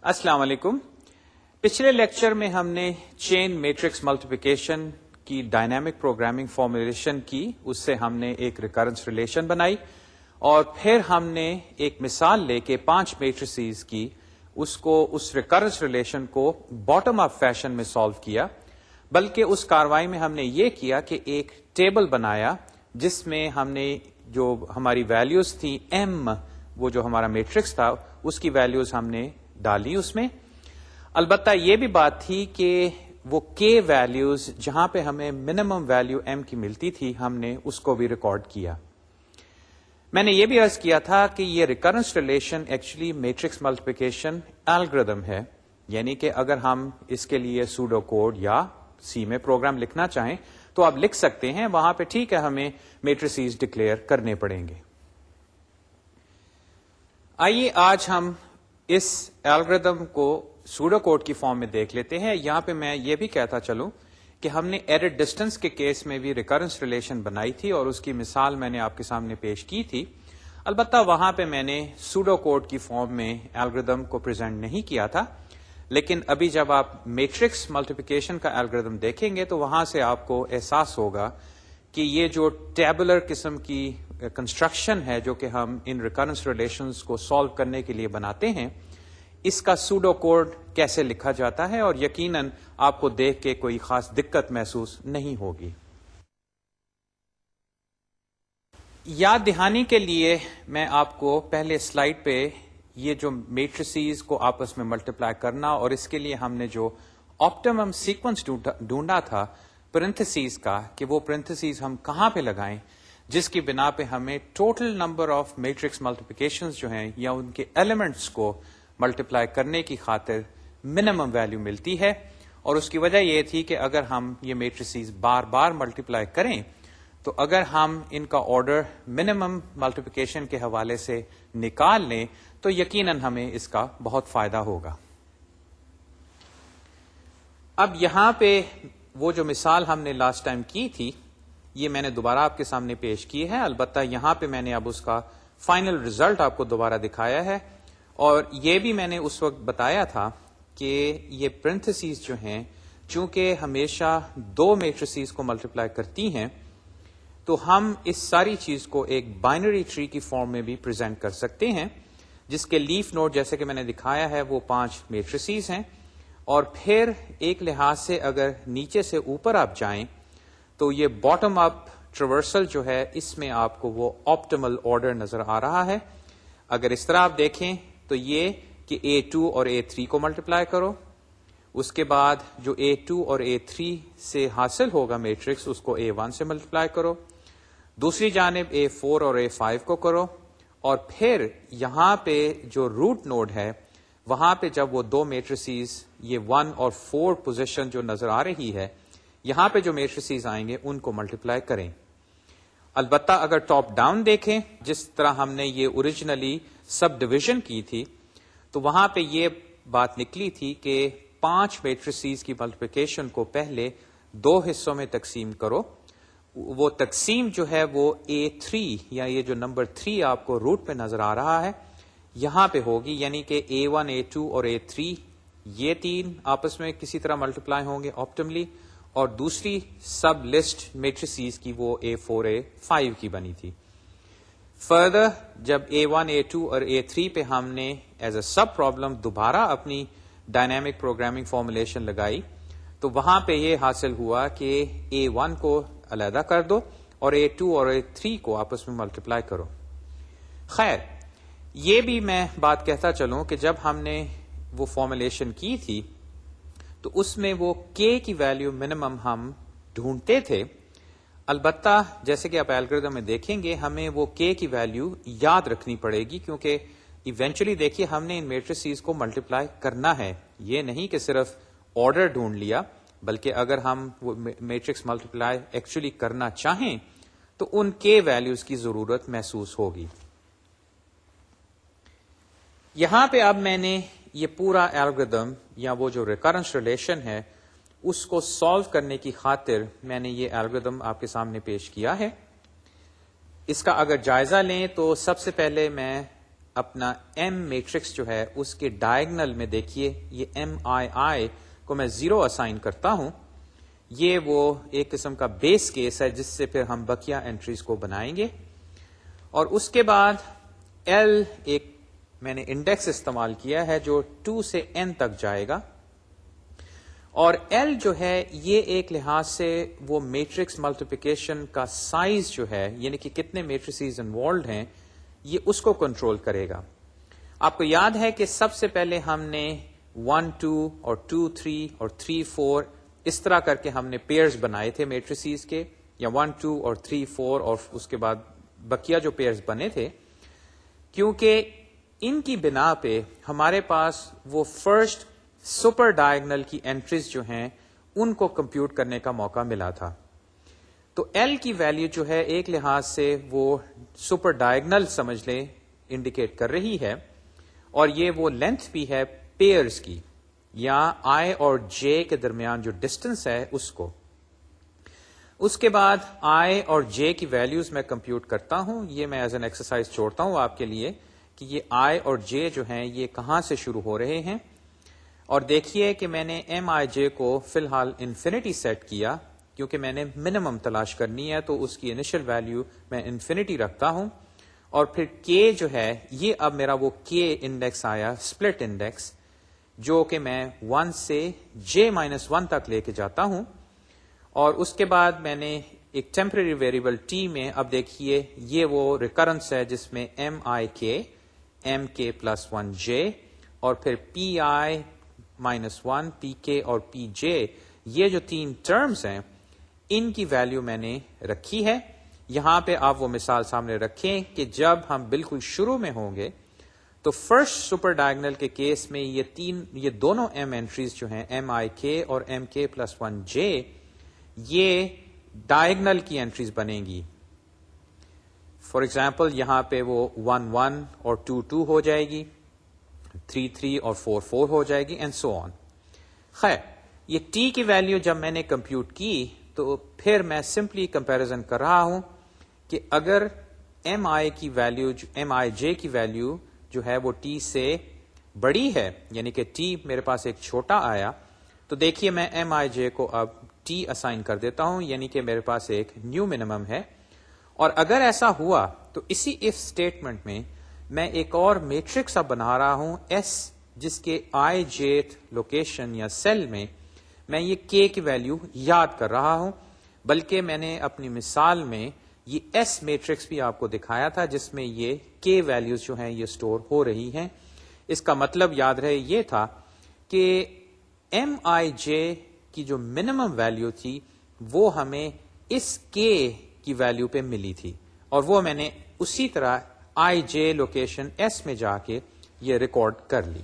السلام علیکم. پچھلے لیکچر میں ہم نے چین میٹرکس ملٹیپلیکیشن کی ڈائنامک پروگرامنگ فارمولیشن کی، اس سے ہم نے ایک ریکرنس ریلیشن بنائی اور پھر ہم نے ایک مثال لے کے 5 میٹریسز کی اس ریکرنس ریلیشن کو باٹم اپ فیشن میں سالو کیا. بلکہ اس کاروائی میں ہم نے یہ کیا کہ ایک ٹیبل بنایا جس میں ہم نے جو ہماری ویلیوز تھی ایم، وہ جو ہمارا میٹرکس تھا اس کی ویلیوز ہم نے ڈالی اس میں. البتہ یہ بھی بات تھی کہ وہ کے ویلیوز جہاں پہ ہمیں منیمم ویلیو ایم کی ملتی تھی ہم نے اس کو بھی ریکارڈ کیا. میں نے یہ بھی عرض کیا تھا کہ یہ recurrence relation actually matrix multiplication algorithm ہے، یعنی کہ اگر ہم اس کے لیے سوڈو کوڈ یا سی میں پروگرام لکھنا چاہیں تو آپ لکھ سکتے ہیں، وہاں پہ ٹھیک ہے ہمیں میٹریسز ڈکلیئر کرنے پڑیں گے. آئیے آج ہم اس الگوریتم کو سوڈو کوڈ کی فارم میں دیکھ لیتے ہیں. یہاں پہ میں یہ بھی کہتا چلوں کہ ہم نے ایڈٹ ڈسٹینس کے کیس میں بھی ریکرنس ریلیشن بنائی تھی اور اس کی مثال میں نے آپ کے سامنے پیش کی تھی. البتہ وہاں پہ میں نے سوڈو کوڈ کی فارم میں الگوریتم کو پریزنٹ نہیں کیا تھا، لیکن ابھی جب آپ میٹرکس ملٹیپلیکیشن کا الگوریتم دیکھیں گے تو وہاں سے آپ کو احساس ہوگا کہ یہ جو ٹیبولر قسم کی کنسٹرکشن ہے جو کہ ہم ان ریکرنس ریلیشنز کو سالو کرنے کے لیے بناتے ہیں، اس کا سوڈو کوڈ کیسے لکھا جاتا ہے، اور یقیناً آپ کو دیکھ کے کوئی خاص دقت محسوس نہیں ہوگی. یاد دہانی کے لیے میں آپ کو پہلے سلائیڈ پہ یہ جو میٹریسز کو آپس میں ملٹیپلائی کرنا اور اس کے لیے ہم نے جو آپٹیمم سیکوینس ڈھونڈا تھا پرنتھسیز کا، کہ وہ پرنتھسیز ہم کہاں پہ لگائیں جس کی بنا پہ ہمیں ٹوٹل نمبر آف میٹرکس ملٹیپلیکیشنز جو ہیں یا ان کے ایلیمنٹس کو ملٹیپلائی کرنے کی خاطر منیمم ویلیو ملتی ہے. اور اس کی وجہ یہ تھی کہ اگر ہم یہ میٹریسز بار بار ملٹیپلائی کریں تو اگر ہم ان کا آرڈر منیمم ملٹیپلیکیشن کے حوالے سے نکال لیں تو یقیناً ہمیں اس کا بہت فائدہ ہوگا. اب یہاں پہ وہ جو مثال ہم نے لاسٹ ٹائم کی تھی یہ میں نے دوبارہ آپ کے سامنے پیش کی ہے. البتہ یہاں پہ میں نے اب اس کا فائنل ریزلٹ آپ کو دوبارہ دکھایا ہے، اور یہ بھی میں نے اس وقت بتایا تھا کہ یہ پرنتھسیز جو ہیں چونکہ ہمیشہ 2 میٹریسز کو ملٹیپلائی کرتی ہیں تو ہم اس ساری چیز کو ایک بائنری ٹری کی فارم میں بھی پریزنٹ کر سکتے ہیں، جس کے لیف نوڈ جیسے کہ میں نے دکھایا ہے وہ 5 میٹریسز ہیں. اور پھر ایک لحاظ سے اگر نیچے سے اوپر آپ جائیں تو یہ باٹم اپ ٹریورسل جو ہے اس میں آپ کو وہ آپٹیمل آرڈر نظر آ رہا ہے. اگر اس طرح آپ دیکھیں تو یہ کہ A2 اور A3 کو ملٹیپلائی کرو، اس کے بعد جو A2 اور A3 سے حاصل ہوگا میٹرکس اس کو A1 سے ملٹیپلائی کرو، دوسری جانب A4 اور A5 کو کرو، اور پھر یہاں پہ جو روٹ نوڈ ہے وہاں پہ جب وہ 2 میٹریسز یہ 1 اور 4 پوزیشن جو نظر آ رہی ہے یہاں پہ جو میٹریسز آئیں گے ان کو ملٹیپلائی کریں. البتہ اگر ٹاپ ڈاؤن دیکھیں جس طرح ہم نے یہ اوریجنلی سب ڈویژن کی تھی تو وہاں پہ یہ بات نکلی تھی کہ 5 میٹریسز کی ملٹیپلیکیشن کو پہلے 2 حصوں میں تقسیم کرو. وہ تقسیم جو ہے وہ A3 یا یہ جو نمبر 3 آپ کو روٹ پہ نظر آ رہا ہے یہاں پہ ہوگی، یعنی کہ A1 A2 اور A3 یہ 3 آپس میں کسی طرح ملٹیپلائی ہوں گے آپٹیملی، اور دوسری سب لسٹ میٹریسز کی وہ A4 A5 کی بنی تھی. فردر جب A1 A2 اور A3 پہ ہم نے ایز اے سب پرابلم دوبارہ اپنی ڈائنامک پروگرامنگ فارمولیشن لگائی تو وہاں پہ یہ حاصل ہوا کہ A1 کو علیحدہ کر دو اور A2 اور A3 کو آپس میں ملٹیپلائی کرو. خیر، یہ بھی میں بات کہتا چلوں کہ جب ہم نے وہ فارمولیشن کی تھی تو اس میں وہ k کی ویلیو منیمم ہم ڈھونڈتے تھے. البتہ جیسے کہ آپ الگوریتم میں دیکھیں گے ہمیں وہ k کی ویلیو یاد رکھنی پڑے گی، کیونکہ ایونچولی دیکھیے ہم نے ان میٹریسز کو ملٹیپلائی کرنا ہے، یہ نہیں کہ صرف آرڈر ڈھونڈ لیا، بلکہ اگر ہم وہ میٹرکس ملٹیپلائی ایکچولی کرنا چاہیں تو ان k ویلیوز کی ضرورت محسوس ہوگی. یہاں پہ اب میں نے یہ پورا الگوریتم یا وہ جو ریکرنس ریلیشن ہے اس کو سالو کرنے کی خاطر میں نے یہ الگوریتم آپ کے سامنے پیش کیا ہے. اس کا اگر جائزہ لیں تو سب سے پہلے میں اپنا ایم میٹرکس جو ہے اس کے ڈائگنل میں دیکھیے یہ ایم آئی کو میں 0 اسائن کرتا ہوں. یہ وہ ایک قسم کا بیس کیس ہے جس سے پھر ہم بقیہ انٹریز کو بنائیں گے. اور اس کے بعد ایل ایک میں نے انڈیکس استعمال کیا ہے جو 2 سے n تک جائے گا. اور ایل جو ہے یہ ایک لحاظ سے وہ میٹرکس ملٹیپلیکیشن کا سائز جو ہے یعنی کہ کتنے میٹریسز انوالوڈ ہیں یہ اس کو کنٹرول کرے گا. آپ کو یاد ہے کہ سب سے پہلے ہم نے 1 2 اور 2 3 اور 3 4 اس طرح کر کے ہم نے پیئرز بنائے تھے میٹریسز کے, یا 1 2 اور 3 4 اور اس کے بعد بقیہ جو پیئرز بنے تھے, کیونکہ ان کی بنا پہ ہمارے پاس وہ فرسٹ سپر ڈائگنل کی انٹریز جو ہیں ان کو کمپیوٹ کرنے کا موقع ملا تھا. تو ایل کی ویلیو جو ہے ایک لحاظ سے وہ سپر ڈائگنل سمجھ لیں انڈیکیٹ کر رہی ہے, اور یہ وہ لینتھ بھی ہے پیئرز کی, یا آئی اور جے کے درمیان جو ڈسٹنس ہے اس کو. اس کے بعد آئی اور جے کی ویلیوز میں کمپیوٹ کرتا ہوں. یہ میں ایز این ایکسرسائز چھوڑتا ہوں آپ کے لیے کہ یہ آئی اور جے جو ہیں یہ کہاں سے شروع ہو رہے ہیں. اور دیکھیے کہ میں نے ایم آئی جے کو فی الحال انفینٹی سیٹ کیا کیونکہ میں نے منیمم تلاش کرنی ہے, تو اس کی انیشل ویلیو میں انفینٹی رکھتا ہوں. اور پھر کے جو ہے یہ اب میرا وہ کے انڈیکس آیا اسپلٹ انڈیکس, جو کہ میں 1 سے j-1 تک لے کے جاتا ہوں. اور اس کے بعد میں نے ایک ٹیمپرری ویریبل ٹی میں اب دیکھیے یہ وہ ریکرنس ہے جس میں ایم آئی کے, ایم کے پلس 1 جے, اور پھر پی آئی -1 پی کے اور پی جے, یہ جو 3 ٹرمز ہیں ان کی ویلیو میں نے رکھی ہے. یہاں پہ آپ وہ مثال سامنے رکھیں کہ جب ہم بالکل شروع میں ہوں گے تو فرسٹ سپر ڈائگنل کے کیس میں یہ دونوں ایم انٹریز جو ہیں ایم آئی کے اور ایم کے پلس 1 جے یہ ڈائگنل کی انٹریز بنیں گی. فار ایگزامپل یہاں پہ وہ 1 1 اور 2 2 ہو جائے گی, 3 3 اور 4 4 ہو جائے گی, اینڈ سو آن. خیر, یہ ٹی کی ویلیو جب میں نے کمپیوٹ کی تو پھر میں سمپلی کمپیریزن کر رہا ہوں کہ اگر ایم آئی کی ویلیو ایم آئی جے کی ویلیو جو ہے وہ ٹی سے بڑی ہے, یعنی کہ ٹی میرے پاس ایک چھوٹا آیا, تو دیکھیے میں ایم آئی جے کو اب ٹی اسائن کر دیتا ہوں, یعنی کہ میرے پاس ایک نیو منیمم ہے. اور اگر ایسا ہوا تو اسی اف اسٹیٹمنٹ میں ایک اور میٹرکس اب بنا رہا ہوں ایس, جس کے آئی جیتھ لوکیشن یا سیل میں یہ کے کی ویلیو یاد کر رہا ہوں. بلکہ میں نے اپنی مثال میں یہ ایس میٹرکس بھی آپ کو دکھایا تھا جس میں یہ کے ویلیوز جو ہیں یہ سٹور ہو رہی ہیں. اس کا مطلب یاد رہے یہ تھا کہ ایم آئی جے کی جو منیمم ویلیو تھی وہ ہمیں اس کے کی ویلیو پہ ملی تھی, اور وہ میں نے اسی طرح آئی جے لوکیشن ایس میں جا کے یہ ریکارڈ کر لی.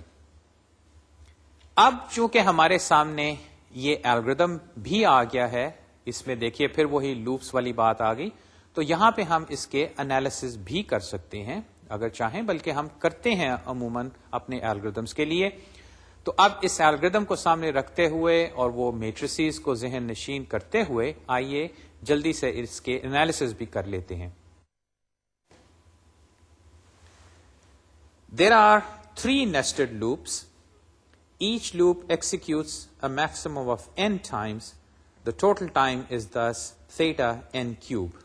اب چونکہ ہمارے سامنے یہ الگوریتم بھی آ گیا ہے, اس میں دیکھیے پھر وہی لوپس والی بات آ گئی, تو یہاں پہ ہم اس کے انالیسس بھی کر سکتے ہیں اگر چاہیں, بلکہ ہم کرتے ہیں عموماً اپنے الگوریتمس کے لیے. تو اب اس الگوریتم کو سامنے رکھتے ہوئے اور وہ میٹریسز کو ذہن نشین کرتے ہوئے آئیے جلدی سے اس کے انالیسس بھی کر لیتے ہیں. There are 3 nested loops. Each loop executes a maximum of n times. The total time is thus theta n cube.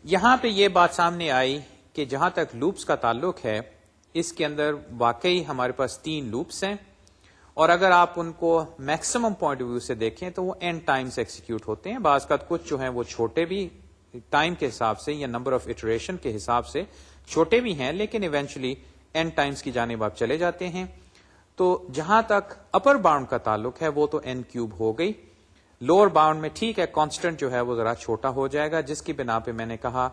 یہاں پہ یہ بات سامنے آئی کہ جہاں تک لوپس کا تعلق ہے اس کے اندر واقعی ہمارے پاس 3 لوپس ہیں, اور اگر آپ ان کو میکسیمم پوائنٹ آف ویو سے دیکھیں تو وہ n ٹائمز ایکسیکیوٹ ہوتے ہیں. بعض کا کچھ جو ہیں وہ چھوٹے بھی ٹائم کے حساب سے یا نمبر آف ایٹریشن کے حساب سے چھوٹے بھی ہیں, لیکن ایونچولی n ٹائمز کی جانب آپ چلے جاتے ہیں. تو جہاں تک اپر باؤنڈ کا تعلق ہے وہ تو n کیوب ہو گئی. لوور باؤنڈ میں ٹھیک ہے کانسٹنٹ جو ہے وہ ذرا چھوٹا ہو جائے گا, جس کی بنا پہ میں نے کہا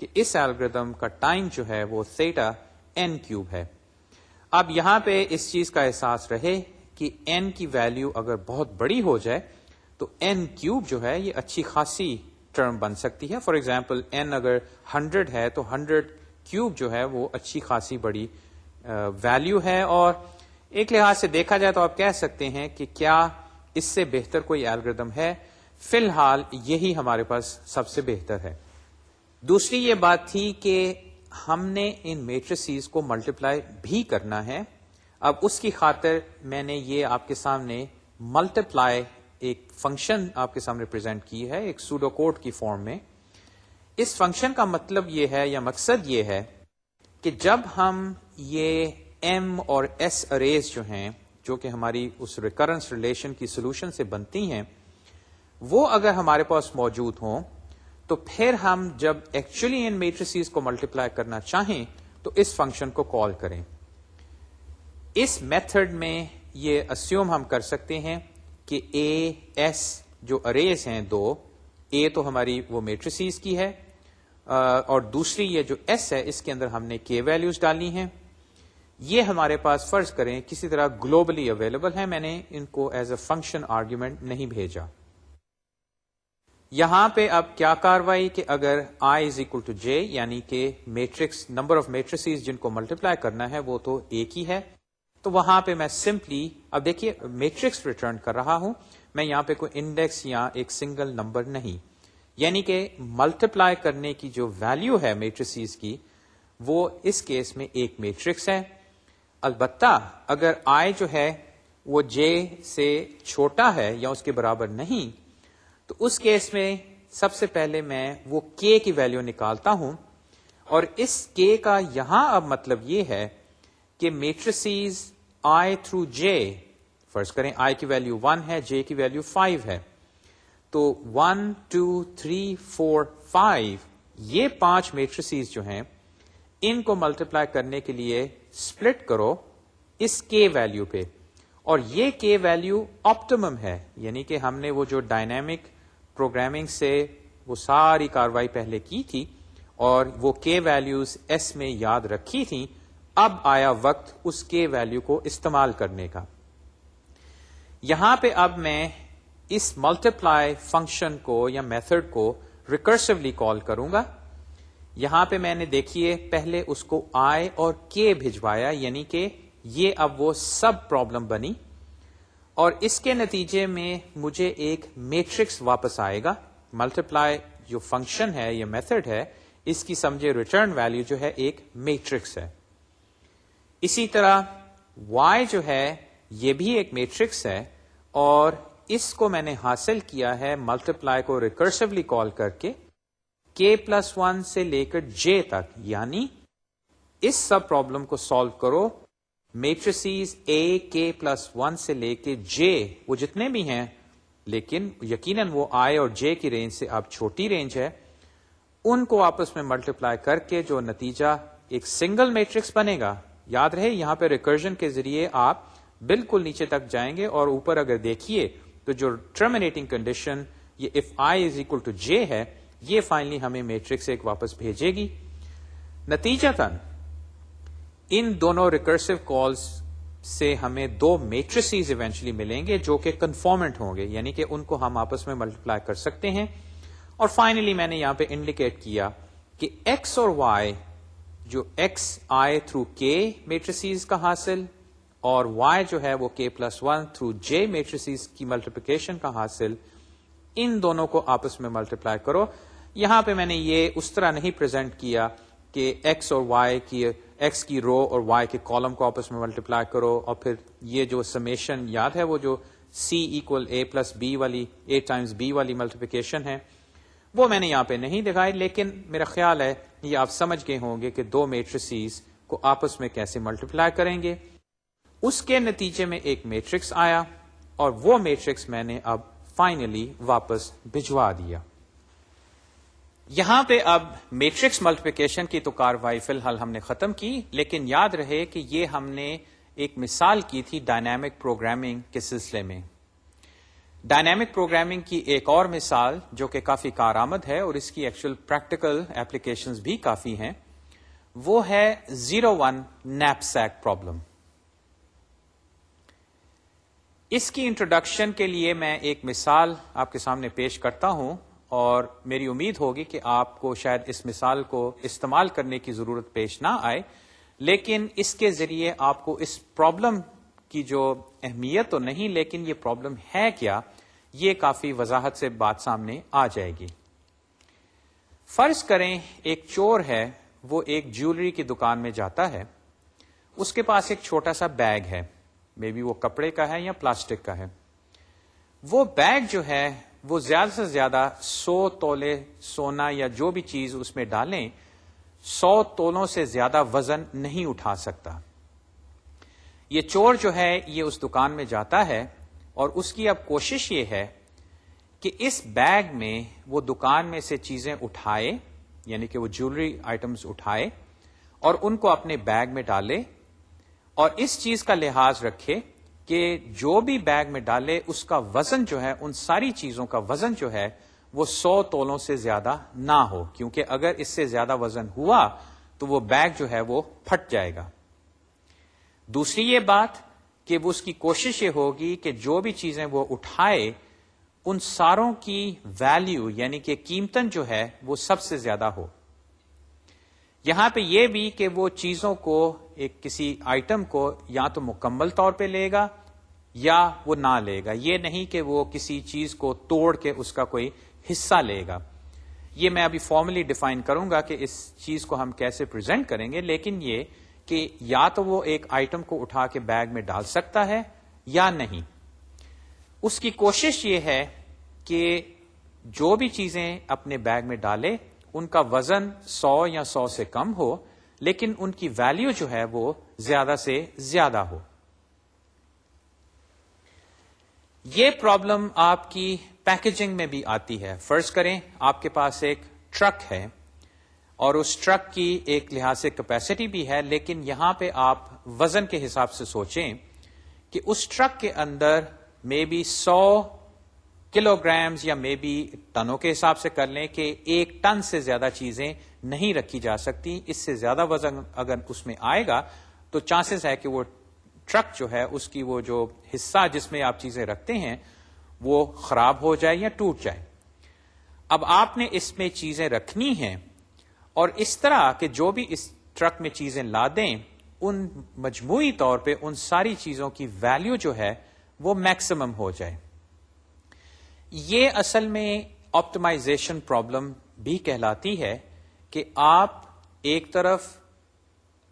کہ اس الگوریتم کا ٹائم جو ہے وہ تھیٹا n کیوب ہے. اب یہاں پہ اس چیز کا احساس رہے کہ n کی ویلیو اگر بہت بڑی ہو جائے تو n کیوب جو ہے یہ اچھی خاصی ٹرم بن سکتی ہے. فار ایگزامپل n اگر 100 ہے تو 100 کیوب جو ہے وہ اچھی خاصی بڑی ویلیو ہے, اور ایک لحاظ سے دیکھا جائے تو آپ کہہ سکتے ہیں کہ کیا اس سے بہتر کوئی الگوریتم ہے. فی الحال یہی ہمارے پاس سب سے بہتر ہے. دوسری یہ بات تھی کہ ہم نے ان میٹریسز کو ملٹیپلائی بھی کرنا ہے. اب اس کی خاطر میں نے یہ آپ کے سامنے ملٹیپلائی ایک فنکشن آپ کے سامنے پریزنٹ کی ہے ایک سوڈو کوڈ کی فارم میں. اس فنکشن کا مطلب یہ ہے یا مقصد یہ ہے کہ جب ہم یہ ایم اور ایس اریز جو ہیں جو کہ ہماری اس ریکرنس ریلیشن کی سولوشن سے بنتی ہیں وہ اگر ہمارے پاس موجود ہوں تو پھر ہم جب ایکچولی ان میٹریسز کو ملٹیپلائی کرنا چاہیں تو اس فنکشن کو کال کریں. اس میتھڈ میں یہ اسیوم ہم کر سکتے ہیں کہ اے ایس جو اریز ہیں دو, اے تو ہماری وہ میٹریسز کی ہے اور دوسری یہ جو ایس ہے اس کے اندر ہم نے کے ویلیوز ڈالی ہیں. یہ ہمارے پاس فرض کریں کسی طرح گلوبلی اویلیبل ہے, میں نے ان کو ایز اے فنکشن آرگیومنٹ نہیں بھیجا. یہاں پہ اب کیا کاروائی کہ اگر I از اکول ٹو جے یعنی کہ میٹرکس نمبر آف میٹریسز جن کو ملٹیپلائی کرنا ہے وہ تو ایک ہی ہے, تو وہاں پہ میں سمپلی اب دیکھیے میٹرکس ریٹرن کر رہا ہوں, میں یہاں پہ کوئی انڈیکس یا ایک سنگل نمبر نہیں, یعنی کہ ملٹیپلائی کرنے کی جو ویلیو ہے میٹریسز کی وہ اس کیس میں ایک میٹرکس ہے. البتہ اگر I جو ہے وہ J سے چھوٹا ہے یا اس کے برابر نہیں تو اس کیس میں سب سے پہلے میں وہ K کی ویلیو نکالتا ہوں, اور اس K کا یہاں اب مطلب یہ ہے کہ میٹریسز I تھرو J, فرض کریں I کی ویلیو 1 ہے, J کی ویلیو 5 ہے, تو 1 2 3 4 5 یہ 5 میٹریسز جو ہیں ان کو ملٹیپلائی کرنے کے لیے سپلٹ کرو اس K ویلیو پہ, اور یہ K ویلیو آپٹیمم ہے, یعنی کہ ہم نے وہ جو ڈائنامک پروگرامنگ سے وہ ساری کاروائی پہلے کی تھی اور وہ K ویلیوز S میں یاد رکھی تھیں, اب آیا وقت اس K ویلیو کو استعمال کرنے کا. یہاں پہ اب میں اس ملٹیپلائی فنکشن کو یا میتھڈ کو ریکرسولی کال کروں گا. یہاں پہ میں نے دیکھیے پہلے اس کو I اور K بھجوایا, یعنی کہ یہ اب وہ سب پرابلم بنی اور اس کے نتیجے میں مجھے ایک میٹرکس واپس آئے گا. ملٹیپلائی جو فنکشن ہے یا میتھڈ ہے اس کی سمجھے ریٹرن ویلیو جو ہے ایک میٹرکس ہے. اسی طرح Y جو ہے یہ بھی ایک میٹرکس ہے اور اس کو میں نے حاصل کیا ہے ملٹیپلائی کو ریکرسولی کال کر کے K+1 سے لے کر J تک, یعنی اس سب پرابلم کو سالو کرو میٹریسز A K+1 سے لے کے J وہ جتنے بھی ہیں, لیکن یقیناً وہ I اور J کی رینج سے اب چھوٹی رینج ہے, ان کو آپس میں ملٹیپلائی کر کے جو نتیجہ ایک سنگل میٹرکس بنے گا. یاد رہے یہاں پہ ریکرجن کے ذریعے آپ بالکل نیچے تک جائیں گے اور اوپر اگر دیکھیے تو جو ٹرمینیٹنگ کنڈیشن یہ if I is equal to J ہے یہ فائنلی ہمیں میٹرکس ایک واپس بھیجے گی. نتیجتاً ان دونوں ریکرسو کالز سے ہمیں دو میٹریسز ایونچولی ملیں گے جو کہ کنفارمنٹ ہوں گے, یعنی کہ ان کو ہم آپس میں ملٹیپلائی کر سکتے ہیں. اور فائنلی میں نے یہاں پہ انڈیکیٹ کیا کہ X اور Y جو X I through K matrices کا حاصل اور Y جو ہے وہ K+1 تھرو J میٹریسز کی ملٹیپلیکیشن کا حاصل, ان دونوں کو آپس میں ملٹیپلائی کرو. یہاں پہ میں نے یہ اس طرح نہیں پریزنٹ کیا کہ X اور Y کی X کی رو اور Y کے کالم کو آپس میں ملٹیپلائی کرو اور پھر یہ جو سمیشن یاد ہے وہ جو C equal A+B والی A times B والی ملٹیپلیکیشن ہے وہ میں نے یہاں پہ نہیں دکھائی, لیکن میرا خیال ہے یہ آپ سمجھ گئے ہوں گے کہ دو میٹریسز کو آپس میں کیسے ملٹیپلائی کریں گے. اس کے نتیجے میں ایک میٹرکس آیا اور وہ میٹرکس میں نے اب فائنلی واپس بھجوا دیا. یہاں پہ اب میٹرکس ملٹیپلیکیشن کی تو کاروائی فی الحال ہم نے ختم کی, لیکن یاد رہے کہ یہ ہم نے ایک مثال کی تھی ڈائنامک پروگرامنگ کے سلسلے میں. ڈائنامک پروگرامنگ کی ایک اور مثال جو کہ کافی کارآمد ہے اور اس کی ایکچوئل پریکٹیکل اپلیکیشنز بھی کافی ہیں وہ ہے 0-1 knapsack پرابلم. اس کی انٹروڈکشن کے لیے میں ایک مثال آپ کے سامنے پیش کرتا ہوں اور میری امید ہوگی کہ آپ کو شاید اس مثال کو استعمال کرنے کی ضرورت پیش نہ آئے, لیکن اس کے ذریعے آپ کو اس پرابلم کی جو اہمیت تو نہیں لیکن یہ پرابلم ہے کیا یہ کافی وضاحت سے بات سامنے آ جائے گی. فرض کریں ایک چور ہے وہ ایک جیولری کی دکان میں جاتا ہے. اس کے پاس ایک چھوٹا سا بیگ ہے, مے بی وہ کپڑے کا ہے یا پلاسٹک کا ہے. وہ بیگ جو ہے وہ زیادہ سے زیادہ 100 تولے سونا یا جو بھی چیز اس میں ڈالیں 100 تولوں سے زیادہ وزن نہیں اٹھا سکتا. یہ چور جو ہے یہ اس دکان میں جاتا ہے اور اس کی اب کوشش یہ ہے کہ اس بیگ میں وہ دکان میں سے چیزیں اٹھائے, یعنی کہ وہ جیولری آئٹمز اٹھائے اور ان کو اپنے بیگ میں ڈالے, اور اس چیز کا لحاظ رکھے کہ جو بھی بیگ میں ڈالے اس کا وزن جو ہے, ان ساری چیزوں کا وزن جو ہے وہ 100 تولوں سے زیادہ نہ ہو, کیونکہ اگر اس سے زیادہ وزن ہوا تو وہ بیگ جو ہے وہ پھٹ جائے گا. دوسری یہ بات کہ وہ اس کی کوشش یہ ہوگی کہ جو بھی چیزیں وہ اٹھائے ان ساروں کی ویلیو یعنی کہ قیمتن جو ہے وہ سب سے زیادہ ہو. یہاں پہ یہ بھی کہ وہ چیزوں کو ایک کسی آئٹم کو یا تو مکمل طور پہ لے گا یا وہ نہ لے گا, یہ نہیں کہ وہ کسی چیز کو توڑ کے اس کا کوئی حصہ لے گا. یہ میں ابھی فارملی ڈیفائن کروں گا کہ اس چیز کو ہم کیسے پریزنٹ کریں گے, لیکن یہ کہ یا تو وہ ایک آئٹم کو اٹھا کے بیگ میں ڈال سکتا ہے یا نہیں. اس کی کوشش یہ ہے کہ جو بھی چیزیں اپنے بیگ میں ڈالے ان کا وزن 100 یا 100 سے کم ہو, لیکن ان کی ویلیو جو ہے وہ زیادہ سے زیادہ ہو. یہ پرابلم آپ کی پیکیجنگ میں بھی آتی ہے. فرض کریں آپ کے پاس ایک ٹرک ہے اور اس ٹرک کی ایک لحاظ سے کیپیسٹی بھی ہے, لیکن یہاں پہ آپ وزن کے حساب سے سوچیں کہ اس ٹرک کے اندر مے بی 100 کلو گرامز یا مے بی ٹنوں کے حساب سے کر لیں کہ 1 ٹن سے زیادہ چیزیں نہیں رکھی جا سکتی. اس سے زیادہ وزن اگر اس میں آئے گا تو چانسز ہے کہ وہ ٹرک جو ہے اس کی وہ جو حصہ جس میں آپ چیزیں رکھتے ہیں وہ خراب ہو جائے یا ٹوٹ جائے. اب آپ نے اس میں چیزیں رکھنی ہیں اور اس طرح کہ جو بھی اس ٹرک میں چیزیں لا دیں ان مجموعی طور پہ ان ساری چیزوں کی ویلیو جو ہے وہ میکسیمم ہو جائے. یہ اصل میں آپٹمائزیشن پرابلم بھی کہلاتی ہے کہ آپ ایک طرف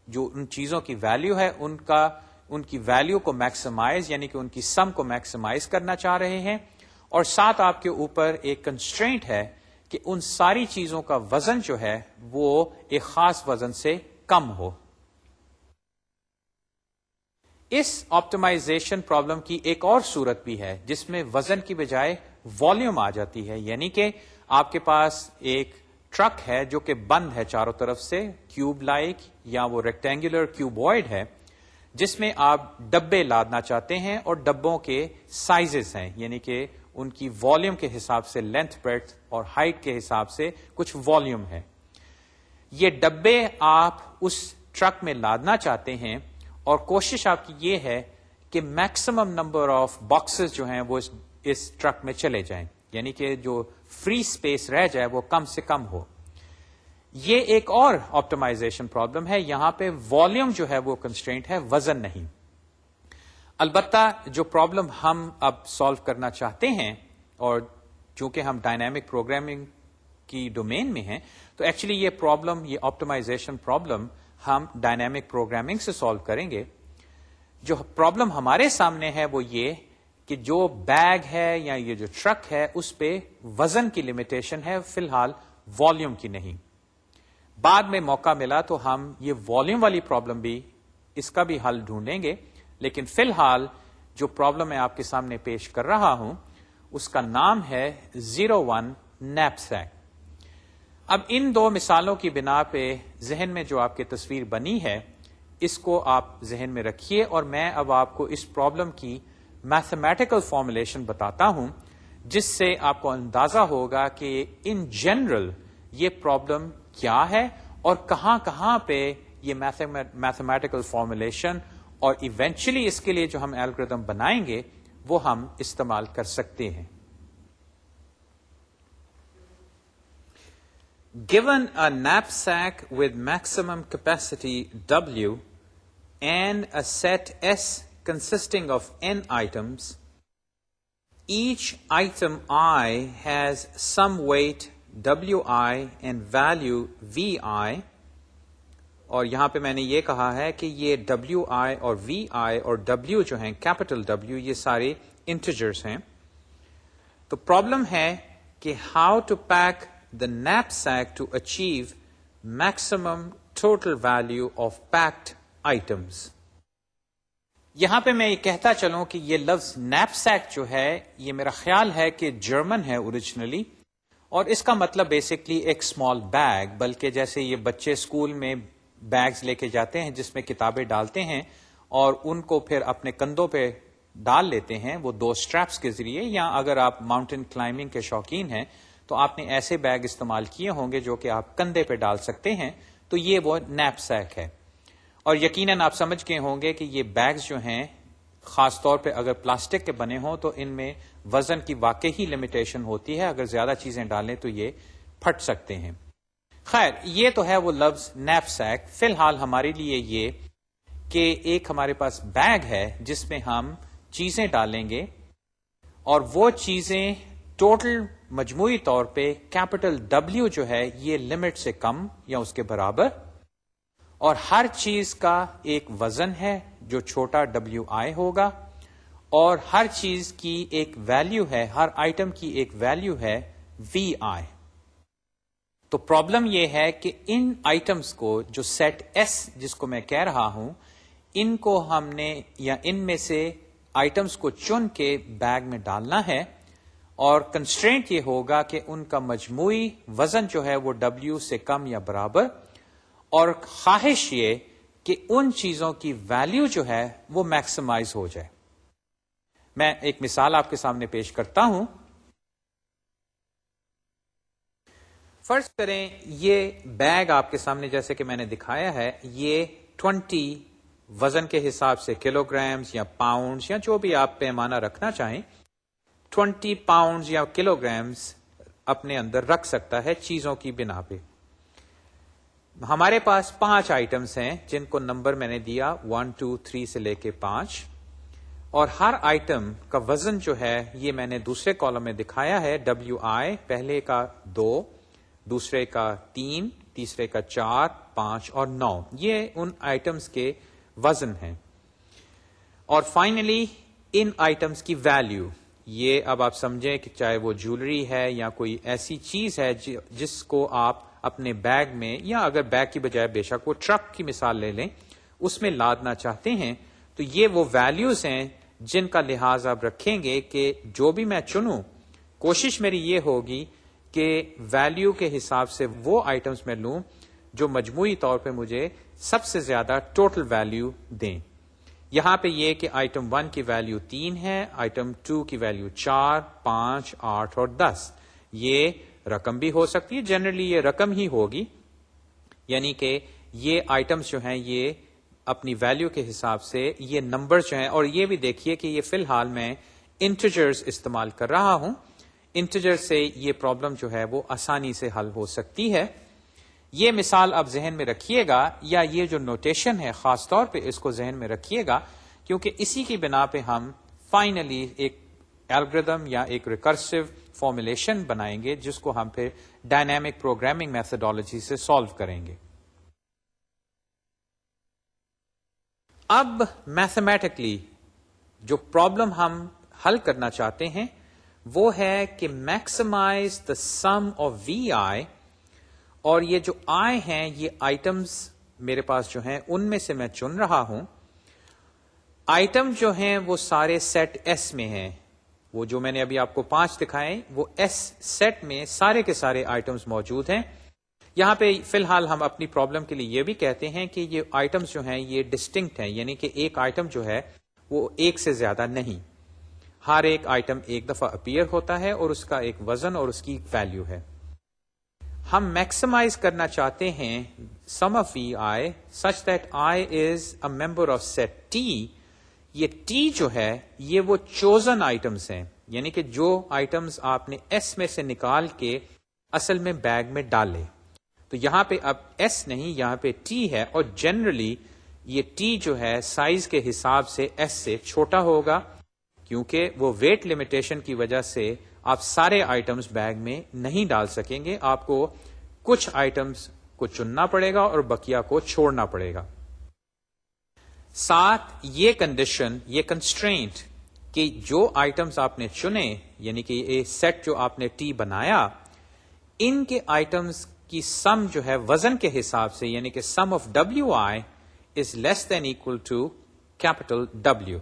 جو ان چیزوں کی ویلیو ہے ان کی ویلیو کو میکسیمائز یعنی کہ ان کی سم کو میکسیمائز کرنا چاہ رہے ہیں, اور ساتھ آپ کے اوپر ایک کنسٹرینٹ ہے کہ ان ساری چیزوں کا وزن جو ہے وہ ایک خاص وزن سے کم ہو. اس آپٹمائزیشن پرابلم کی ایک اور صورت بھی ہے جس میں وزن کی بجائے والیوم آ جاتی ہے, یعنی کہ آپ کے پاس ایک ٹرک ہے جو کہ بند ہے چاروں طرف سے, کیوب لائک یا وہ ریکٹینگولر کیوبوئڈ ہے جس میں آپ ڈبے لادنا چاہتے ہیں اور ڈبوں کے سائزز ہیں, یعنی کہ ان کی والیوم کے حساب سے لینتھ بریڈتھ اور ہائٹ کے حساب سے کچھ والیوم ہے. یہ ڈبے آپ اس ٹرک میں لادنا چاہتے ہیں اور کوشش آپ کی یہ ہے کہ میکسیمم نمبر آف باکسز جو ہیں وہ اس ٹرک میں چلے جائیں, یعنی کہ جو فری سپیس رہ جائے وہ کم سے کم ہو. یہ ایک اور آپٹمائزیشن پرابلم ہے, یہاں پہ والیوم جو ہے وہ کنسٹرینٹ ہے, وزن نہیں. البتہ جو پرابلم ہم اب سالو کرنا چاہتے ہیں, اور چونکہ ہم ڈائنامک پروگرامنگ کی ڈومین میں ہیں تو ایکچولی یہ پرابلم, یہ آپٹمائزیشن پرابلم ہم ڈائنامک پروگرامنگ سے سالو کریں گے. جو پرابلم ہمارے سامنے ہے وہ یہ کہ جو بیگ ہے یا یہ جو ٹرک ہے اس پہ وزن کی لمیٹیشن ہے, فی الحال والیوم کی نہیں. بعد میں موقع ملا تو ہم یہ والیوم والی پرابلم بھی اس کا بھی حل ڈھونڈیں گے, لیکن فی الحال جو پرابلم میں آپ کے سامنے پیش کر رہا ہوں اس کا نام ہے 01 نیپسیک. اب ان دو مثالوں کی بنا پہ ذہن میں جو آپ کی تصویر بنی ہے اس کو آپ ذہن میں رکھیے, اور میں اب آپ کو اس پرابلم کی میتھمیٹیکل فارمولیشن بتاتا ہوں جس سے آپ کو اندازہ ہوگا کہ ان جنرل یہ پرابلم کیا ہے اور کہاں کہاں پہ یہ میتھمیٹیکل فارمولیشن اور ایونچولی اس کے لیے جو ہم الگوریتم بنائیں گے وہ ہم استعمال کر سکتے ہیں. Given a knapsack with maximum capacity W and a set S consisting of n items, each item I has some weight Wi and value Vi, اور یہاں پہ میں نے یہ کہا ہے کہ یہ ڈبلیو آئی اور وی آئی اور ڈبلیو جو ہیں کیپٹل ڈبلیو یہ سارے انٹیجرز ہیں. تو پرابلم ہے کہ how to pack the knapsack to achieve maximum total value of packed items. یہاں پہ میں یہ کہتا چلوں کہ یہ لفظ نیپ سیک جو ہے یہ میرا خیال ہے کہ جرمن ہے اوریجنلی، اور اس کا مطلب بیسکلی ایک اسمال بیگ، بلکہ جیسے یہ بچے اسکول میں بیگز لے کے جاتے ہیں جس میں کتابیں ڈالتے ہیں اور ان کو پھر اپنے کندھوں پہ ڈال لیتے ہیں وہ 2 اسٹریپس کے ذریعے، یا اگر آپ ماؤنٹین کلائمبنگ کے شوقین ہیں تو آپ نے ایسے بیگ استعمال کیے ہوں گے جو کہ آپ کندھے پہ ڈال سکتے ہیں. تو یہ وہ نیپ سیک ہے. اور یقیناً آپ سمجھ گئے ہوں گے کہ یہ بیگز جو ہیں خاص طور پہ اگر پلاسٹک کے بنے ہوں تو ان میں وزن کی واقعی لمیٹیشن ہوتی ہے، اگر زیادہ چیزیں ڈالیں تو یہ پھٹ سکتے ہیں. خیر، یہ تو ہے وہ لفظ نیپ سیک. فی الحال ہمارے لیے یہ کہ ایک ہمارے پاس بیگ ہے جس میں ہم چیزیں ڈالیں گے، اور وہ چیزیں ٹوٹل مجموعی طور پہ کیپٹل ڈبلیو جو ہے یہ لمٹ سے کم یا اس کے برابر، اور ہر چیز کا ایک وزن ہے جو چھوٹا ڈبلیو آئی ہوگا، اور ہر چیز کی ایک ویلیو ہے، ہر آئٹم کی ایک ویلیو ہے وی آئی. تو پرابلم یہ ہے کہ ان آئٹمس کو جو سیٹ ایس جس کو میں کہہ رہا ہوں، ان کو ہم نے یا ان میں سے آئٹمس کو چن کے بیگ میں ڈالنا ہے، اور کنسٹرینٹ یہ ہوگا کہ ان کا مجموعی وزن جو ہے وہ ڈبلیو سے کم یا برابر، اور خواہش یہ کہ ان چیزوں کی ویلیو جو ہے وہ میکسیمائز ہو جائے. میں ایک مثال آپ کے سامنے پیش کرتا ہوں. فرض کریں یہ بیگ آپ کے سامنے جیسے کہ میں نے دکھایا ہے، یہ 20 وزن کے حساب سے کلو گرامز یا پاؤنڈز یا جو بھی آپ پیمانہ رکھنا چاہیں 20 پاؤنڈز یا کلو گرامز اپنے اندر رکھ سکتا ہے چیزوں کی بنا پہ. ہمارے پاس 5 آئٹمس ہیں جن کو نمبر میں نے دیا 1 2 3 سے لے کے 5، اور ہر آئٹم کا وزن جو ہے یہ میں نے دوسرے کالم میں دکھایا ہے. ڈبلیو آئی پہلے کا 2، دوسرے کا 3، تیسرے کا 4، 5 اور 9، یہ ان آئٹمس کے وزن ہیں. اور فائنلی ان آئٹمس کی ویلیو، یہ اب آپ سمجھیں کہ چاہے وہ جولری ہے یا کوئی ایسی چیز ہے جس کو آپ اپنے بیگ میں، یا اگر بیگ کی بجائے بے شک وہ ٹرک کی مثال لے لیں، اس میں لادنا چاہتے ہیں، تو یہ وہ ویلیوز ہیں جن کا لحاظ آپ رکھیں گے کہ جو بھی میں چنوں کوشش میری یہ ہوگی کہ ویلیو کے حساب سے وہ آئٹمس میں لوں جو مجموعی طور پہ مجھے سب سے زیادہ ٹوٹل ویلیو دیں. یہاں پہ یہ کہ آئٹم 1 کی ویلیو 3 ہے، آئٹم 2 کی ویلیو 4، 5، 8 اور 10. یہ رقم بھی ہو سکتی ہے، جنرلی یہ رقم ہی ہوگی، یعنی کہ یہ آئٹمس جو ہیں یہ اپنی ویلیو کے حساب سے یہ نمبر جو ہیں. اور یہ بھی دیکھیے کہ یہ فی الحال میں انٹیجرز استعمال کر رہا ہوں. انٹیجر سے یہ پرابلم جو ہے وہ آسانی سے حل ہو سکتی ہے. یہ مثال آپ ذہن میں رکھیے گا، یا یہ جو نوٹیشن ہے خاص طور پہ اس کو ذہن میں رکھیے گا، کیونکہ اسی کی بنا پہ ہم فائنلی ایک الگوریتھم یا ایک ریکرسو فارمولیشن بنائیں گے جس کو ہم پھر ڈائنامک پروگرامنگ میتھڈالوجی سے سالو کریں گے. اب میتھمیٹکلی جو پرابلم ہم حل کرنا چاہتے ہیں وہ ہے کہ maximize the some of V آئی، اور یہ جو آئی ہیں یہ آئٹمس میرے پاس جو ہیں ان میں سے میں چن رہا ہوں. آئٹم جو ہیں وہ سارے سیٹ ایس میں ہیں، وہ جو میں نے ابھی آپ کو 5 دکھائے وہ ایس سیٹ میں سارے کے سارے آئٹمس موجود ہیں. یہاں پہ فی الحال ہم اپنی پرابلم کے لیے یہ بھی کہتے ہیں کہ یہ آئٹمس جو ہیں یہ ڈسٹنکٹ ہیں، یعنی کہ ایک آئٹم جو ہے وہ ایک سے زیادہ نہیں، ہر ایک آئٹم ایک دفعہ اپیئر ہوتا ہے اور اس کا ایک وزن اور اس کی ویلیو ہے. ہم میکسیمائز کرنا چاہتے ہیں sum of V I such that I is a member of set T. یہ ٹی جو ہے یہ وہ چوزن آئٹمس ہیں، یعنی کہ جو آئٹمس آپ نے ایس میں سے نکال کے اصل میں بیگ میں ڈالے. تو یہاں پہ اب ایس نہیں، یہاں پہ ٹی ہے، اور جنرلی یہ ٹی جو ہے سائز کے حساب سے ایس سے چھوٹا ہوگا، کیونکہ وہ ویٹ لمیٹیشن کی وجہ سے آپ سارے آئٹمس بیگ میں نہیں ڈال سکیں گے. آپ کو کچھ آئٹمس کو چننا پڑے گا اور بقیہ کو چھوڑنا پڑے گا. ساتھ یہ کنڈیشن، یہ کنسٹرینٹ کہ جو آئٹمس آپ نے چنے، یعنی کہ یہ سیٹ جو آپ نے ٹی بنایا، ان کے آئٹمس کی سم جو ہے وزن کے حساب سے، یعنی کہ sum of W I is less than equal to capital W.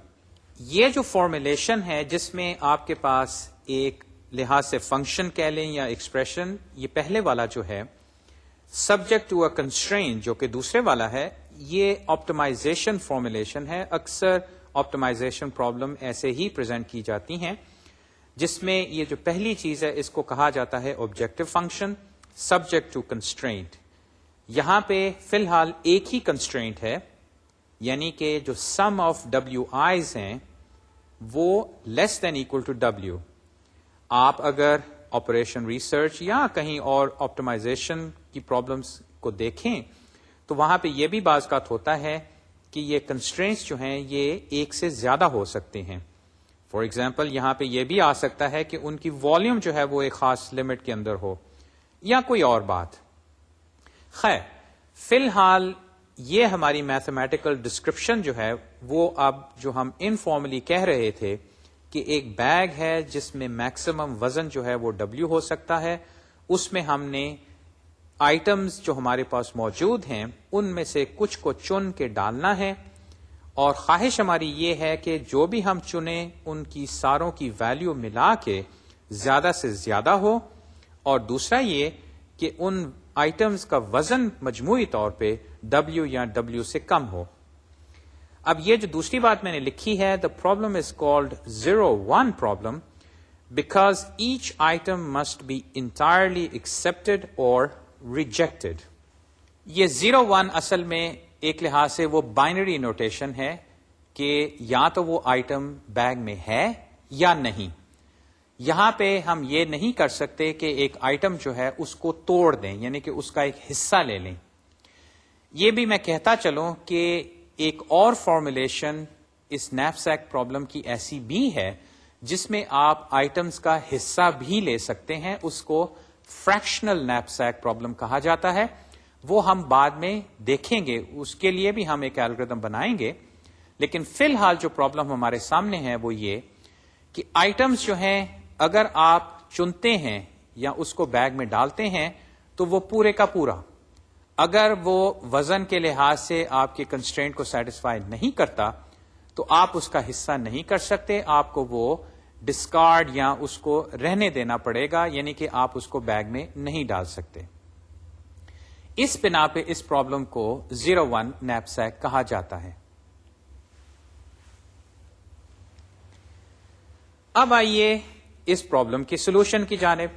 یہ جو فارمولیشن ہے جس میں آپ کے پاس ایک لحاظ سے فنکشن کہہ لیں یا ایکسپریشن، یہ پہلے والا جو ہے سبجیکٹ ٹو اے کنسٹرین، جو کہ دوسرے والا ہے، یہ آپٹمائزیشن فارمولیشن ہے. اکثر آپٹمائزیشن پرابلم ایسے ہی پریزنٹ کی جاتی ہیں، جس میں یہ جو پہلی چیز ہے اس کو کہا جاتا ہے objective function subject to constraint. یہاں پہ فی الحال ایک ہی کنسٹرینٹ ہے، یعنی کہ جو سم آف ڈبلیو آئیز ہیں وہ لیس دین اکول ٹو ڈبلیو. آپ اگر آپریشن ریسرچ یا کہیں اور آپٹمائزیشن کی پرابلمس کو دیکھیں تو وہاں پہ یہ بھی بعض اوقات ہوتا ہے کہ یہ کنسٹرینٹس جو ہیں یہ ایک سے زیادہ ہو سکتے ہیں. فار ایگزامپل یہاں پہ یہ بھی آ سکتا ہے کہ ان کی والیوم جو ہے وہ ایک خاص لمٹ کے اندر ہو یا کوئی اور بات. خیر، فی الحال یہ ہماری میتھمیٹیکل ڈسکرپشن جو ہے وہ اب جو ہم انفارملی کہہ رہے تھے کہ ایک بیگ ہے جس میں میکسیمم وزن جو ہے وہ ڈبلیو ہو سکتا ہے، اس میں ہم نے آئٹمز جو ہمارے پاس موجود ہیں ان میں سے کچھ کو چن کے ڈالنا ہے، اور خواہش ہماری یہ ہے کہ جو بھی ہم چنیں ان کی ساروں کی ویلیو ملا کے زیادہ سے زیادہ ہو، اور دوسرا یہ کہ ان آئٹمز کا وزن مجموعی طور پہ ڈبلیو یا ڈبلیو سے کم ہو. اب یہ جو دوسری بات میں نے لکھی ہے، the problem is called 0-1 problem because each item must be entirely accepted or rejected. یہ 0-1 اصل میں ایک لحاظ سے وہ بائنری نوٹیشن ہے کہ یا تو وہ آئٹم بیگ میں ہے یا نہیں. یہاں پہ ہم یہ نہیں کر سکتے کہ ایک آئٹم جو ہے اس کو توڑ دیں، یعنی کہ اس کا ایک حصہ لے لیں. یہ بھی میں کہتا چلوں کہ ایک اور فارمولیشن اس نیپسیک پرابلم کی ایسی بھی ہے جس میں آپ آئٹمز کا حصہ بھی لے سکتے ہیں. اس کو فریکشنل نیپسیک پرابلم کہا جاتا ہے. وہ ہم بعد میں دیکھیں گے، اس کے لیے بھی ہم ایک الگورتھم بنائیں گے. لیکن فی الحال جو پرابلم ہمارے سامنے ہے وہ یہ کہ آئٹمز جو ہیں اگر آپ چنتے ہیں یا اس کو بیگ میں ڈالتے ہیں تو وہ پورے کا پورا، اگر وہ وزن کے لحاظ سے آپ کے کنسٹرینٹ کو سیٹسفائی نہیں کرتا تو آپ اس کا حصہ نہیں کر سکتے. آپ کو وہ ڈسکارڈ یا اس کو رہنے دینا پڑے گا، یعنی کہ آپ اس کو بیگ میں نہیں ڈال سکتے. اس بنا پہ اس پرابلم کو 0-1 نیپسیک کہا جاتا ہے. اب آئیے اس پرابلم کی سولوشن کی جانب،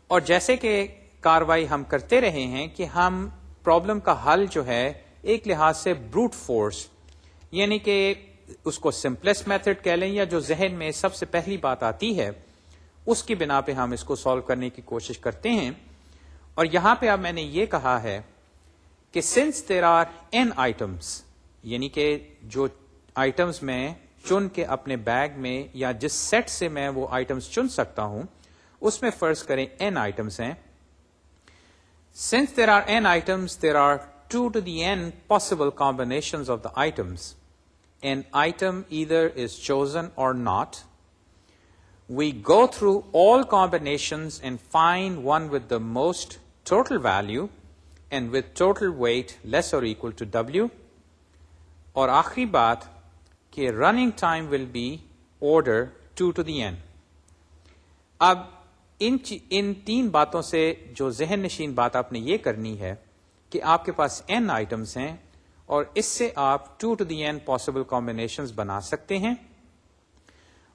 اور جیسے کہ کاروائی ہم کرتے رہے ہیں کہ ہم پرابلم کا حل جو ہے ایک لحاظ سے بروٹ فورس، یعنی کہ اس کو سمپلیسٹ میتھڈ کہہ لیں یا جو ذہن میں سب سے پہلی بات آتی ہے اس کی بنا پہ ہم اس کو سالو کرنے کی کوشش کرتے ہیں. اور یہاں پہ اب میں نے یہ کہا ہے کہ since there are n items, یعنی کہ جو آئٹمس میں چن کے اپنے بیگ میں یا جس سیٹ سے میں وہ آئٹمس چن سکتا ہوں اس میں فرض کریں n آئٹمس ہیں. Since there are n items, there are 2 to the n possible combinations of the items. An item either is chosen or not. We go through all combinations and find one with the most total value and with total weight less or equal to w. اور آخری بات کہ running time will be order 2 to the n. اب ان تین باتوں سے جو ذہن نشین بات آپ نے یہ کرنی ہے کہ آپ کے پاس n آئٹمس ہیں اور اس سے آپ 2 to the n possible combinations بنا سکتے ہیں،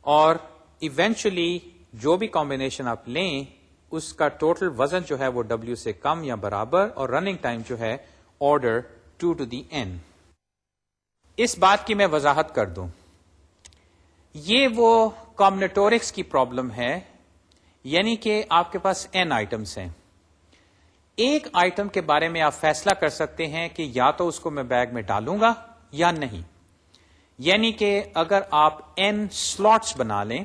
اور ایونچولی جو بھی کمبینیشن آپ لیں اس کا ٹوٹل وزن جو ہے وہ w سے کم یا برابر، اور رننگ ٹائم جو ہے آرڈر 2 to the n. اس بات کی میں وضاحت کر دوں، یہ وہ کمبینیٹورکس کی پرابلم ہے، یعنی کہ آپ کے پاس n آئٹمس ہیں. ایک آئٹم کے بارے میں آپ فیصلہ کر سکتے ہیں کہ یا تو اس کو میں بیگ میں ڈالوں گا یا نہیں. یعنی کہ اگر آپ n سلاٹس بنا لیں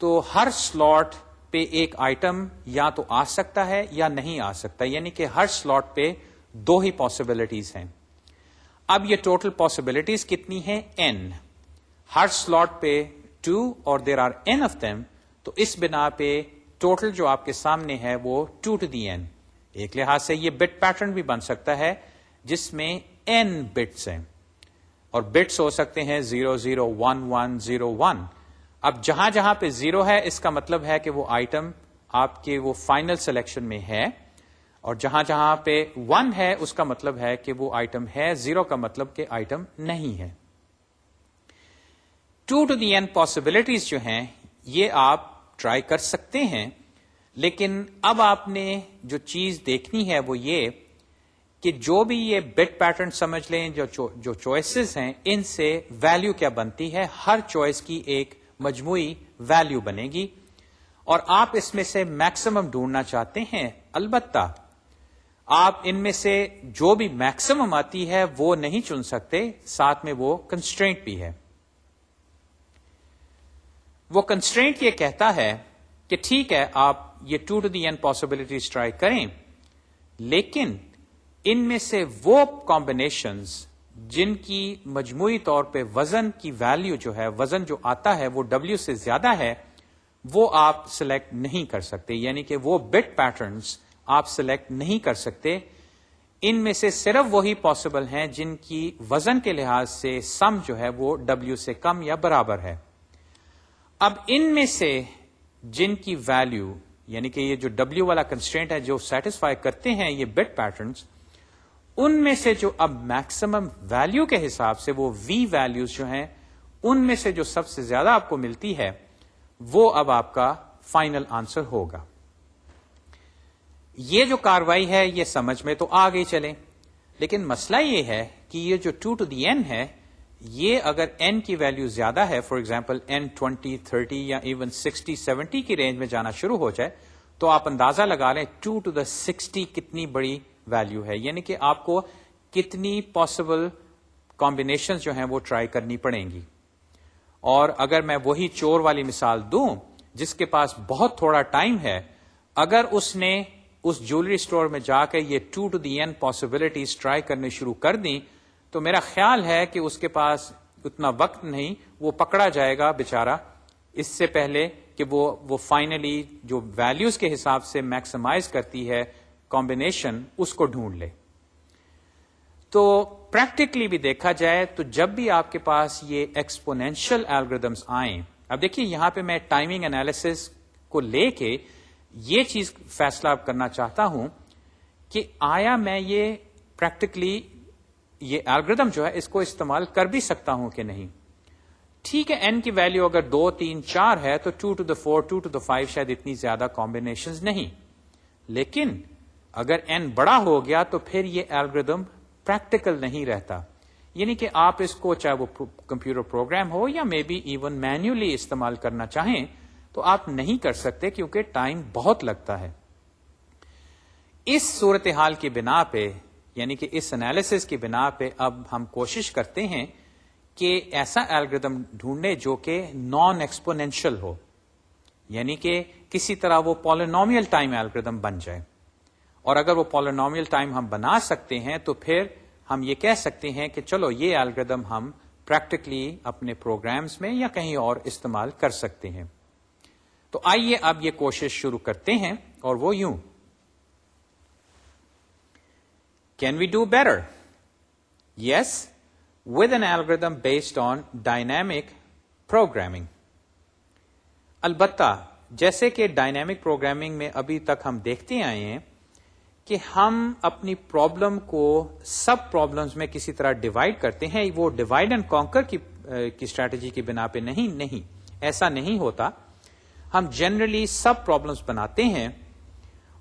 تو ہر سلاٹ پہ ایک آئٹم یا تو آ سکتا ہے یا نہیں آ سکتا، یعنی کہ ہر سلاٹ پہ 2 ہی پاسبلٹیز ہیں. اب یہ ٹوٹل پاسبلٹیز کتنی ہیں؟ n. ہر سلاٹ پہ 2 اور there are n of them، تو اس بنا پہ ٹوٹل جو آپ کے سامنے ہے وہ 2 to the n. ایک لحاظ سے یہ بٹ پیٹرن بھی بن سکتا ہے جس میں n بٹس ہیں، اور بٹس ہو سکتے ہیں 0 0 1 1 0 1. اب جہاں جہاں پہ 0 ہے اس کا مطلب ہے کہ وہ آئٹم آپ کے وہ فائنل سلیکشن میں ہے، اور جہاں جہاں پہ 1 ہے اس کا مطلب ہے کہ وہ آئٹم ہے، 0 کا مطلب کہ آئٹم نہیں ہے. 2 to the n پاسبلٹیز جو ہیں یہ آپ ٹرائی کر سکتے ہیں، لیکن اب آپ نے جو چیز دیکھنی ہے وہ یہ کہ جو بھی یہ بٹ پیٹرن سمجھ لیں، جو چوائسز ہیں ان سے ویلیو کیا بنتی ہے، ہر چوائس کی ایک مجموعی ویلیو بنے گی، اور آپ اس میں سے میکسیمم ڈھونڈنا چاہتے ہیں. البتہ آپ ان میں سے جو بھی میکسیمم آتی ہے وہ نہیں چن سکتے، ساتھ میں وہ کنسٹرینٹ بھی ہے. وہ کنسٹرینٹ یہ کہتا ہے کہ ٹھیک ہے آپ یہ 2 to the n possibilities try کریں، لیکن ان میں سے وہ کمبینیشنز جن کی مجموعی طور پہ وزن کی ویلیو جو ہے، وزن جو آتا ہے وہ W سے زیادہ ہے، وہ آپ سلیکٹ نہیں کر سکتے، یعنی کہ وہ بٹ پیٹرنز آپ سلیکٹ نہیں کر سکتے. ان میں سے صرف وہی پاسبل ہیں جن کی وزن کے لحاظ سے سم جو ہے وہ W سے کم یا برابر ہے. اب ان میں سے جن کی ویلیو، یعنی کہ یہ جو W والا کنسٹرینٹ ہے جو سیٹسفائی کرتے ہیں یہ بٹ پیٹرنز، ان میں سے جو اب میکسیمم ویلیو کے حساب سے وہ V ویلیوز جو ہیں ان میں سے جو سب سے زیادہ آپ کو ملتی ہے وہ اب آپ کا فائنل آنسر ہوگا. یہ جو کاروائی ہے یہ سمجھ میں تو آ گئی چلیں، لیکن مسئلہ یہ ہے کہ یہ جو 2 to the n ہے یہ اگر n کی ویلیو زیادہ ہے، فار ایگزامپل n 20 30 یا ایون 60 70 کی رینج میں جانا شروع ہو جائے، تو آپ اندازہ لگا لیں 2 to the 60 کتنی بڑی ویلیو ہے، یعنی کہ آپ کو کتنی پاسبل کمبینیشن جو ہیں وہ ٹرائی کرنی پڑیں گی. اور اگر میں وہی چور والی مثال دوں جس کے پاس بہت تھوڑا ٹائم ہے، اگر اس نے اس جیولری اسٹور میں جا کے یہ 2 to the n possibilities try کرنے شروع کر دیں تو میرا خیال ہے کہ اس کے پاس اتنا وقت نہیں، وہ پکڑا جائے گا بیچارہ اس سے پہلے کہ وہ فائنلی جو ویلیوز کے حساب سے میکسیمائز کرتی ہے کمبینیشن اس کو ڈھونڈ لے. تو پریکٹیکلی بھی دیکھا جائے تو جب بھی آپ کے پاس یہ ایکسپونینشیل الگوریدمز آئیں، اب دیکھیے یہاں پہ میں ٹائمنگ انالیسس کو لے کے یہ چیز فیصلہ کرنا چاہتا ہوں کہ آیا میں یہ پریکٹیکلی یہ الگوریدم جو ہے اس کو استعمال کر بھی سکتا ہوں کہ نہیں. ٹھیک ہے n کی ویلیو اگر 2 3 4 ہے تو 2 to the 4 2 to the 5 شاید اتنی زیادہ کمبینیشنز نہیں، لیکن اگر n بڑا ہو گیا تو پھر یہ الگوریدم پریکٹیکل نہیں رہتا. یعنی کہ آپ اس کو چاہے وہ کمپیوٹر پروگرام ہو یا مے بی ایون مینولی استعمال کرنا چاہیں تو آپ نہیں کر سکتے کیونکہ ٹائم بہت لگتا ہے. اس صورتحال کی بنا پہ، یعنی کہ اس انالیسس کی بنا پہ اب ہم کوشش کرتے ہیں کہ ایسا الگوریدم ڈھونڈے جو کہ نان ایکسپونینشیل ہو، یعنی کہ کسی طرح وہ پالینومیل ٹائم الگوریدم بن جائے. اور اگر وہ پالینومیل ٹائم ہم بنا سکتے ہیں تو پھر ہم یہ کہہ سکتے ہیں کہ چلو یہ الگوریدم ہم پریکٹیکلی اپنے پروگرامز میں یا کہیں اور استعمال کر سکتے ہیں. تو آئیے اب یہ کوشش شروع کرتے ہیں، اور وہ یوں: Can we do better? Yes, with an algorithm based on dynamic programming. البتہ جیسے کہ ڈائنامک پروگرامنگ میں ابھی تک ہم دیکھتے آئے ہیں کہ ہم اپنی پرابلم کو سب پرابلمز میں کسی طرح ڈیوائڈ کرتے ہیں. وہ ڈیوائڈ اینڈ کانکر کی اسٹریٹجی کی بنا پہ نہیں ایسا نہیں ہوتا. ہم جنرلی سب پرابلمز بناتے ہیں،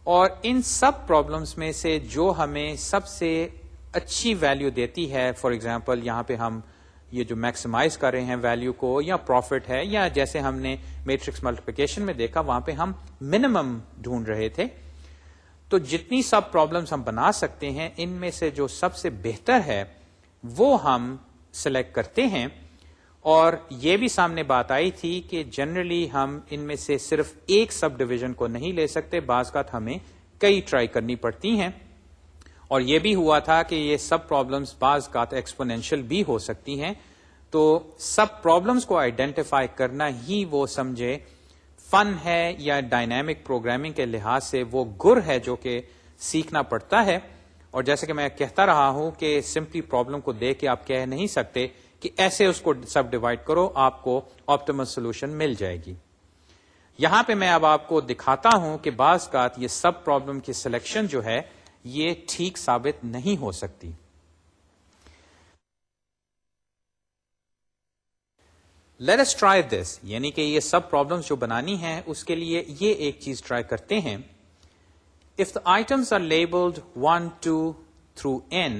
اور ان سب پرابلمز میں سے جو ہمیں سب سے اچھی ویلیو دیتی ہے، فار ایگزامپل یہاں پہ ہم یہ جو میکسیمائز کر رہے ہیں ویلیو کو، یا پروفٹ ہے، یا جیسے ہم نے میٹرکس ملٹیپلیکیشن میں دیکھا وہاں پہ ہم منیمم ڈھونڈ رہے تھے. تو جتنی سب پرابلمز ہم بنا سکتے ہیں ان میں سے جو سب سے بہتر ہے وہ ہم سلیکٹ کرتے ہیں، اور یہ بھی سامنے بات آئی تھی کہ جنرلی ہم ان میں سے صرف ایک سب ڈویژن کو نہیں لے سکتے، بعض اوقات ہمیں کئی ٹرائی کرنی پڑتی ہیں، اور یہ بھی ہوا تھا کہ یہ سب پرابلمس بعض اوقات ایکسپونینشیل بھی ہو سکتی ہیں. تو سب پرابلمس کو آئیڈینٹیفائی کرنا ہی وہ سمجھے فن ہے یا ڈائنامک پروگرامنگ کے لحاظ سے وہ گر ہے جو کہ سیکھنا پڑتا ہے. اور جیسے کہ میں کہتا رہا ہوں کہ سمپلی پرابلم کو دیکھ کے آپ کہہ نہیں سکتے کہ ایسے اس کو سب ڈیوائڈ کرو، آپ کو آپٹیمل سولوشن مل جائے گی. یہاں پہ میں اب آپ کو دکھاتا ہوں کہ بعض اوقات یہ سب پرابلم کی سلیکشن جو ہے یہ ٹھیک ثابت نہیں ہو سکتی. Let us try this، یعنی کہ یہ سب پرابلمس جو بنانی ہیں اس کے لیے یہ ایک چیز ٹرائی کرتے ہیں. If the items are labeled 1, 2 through n,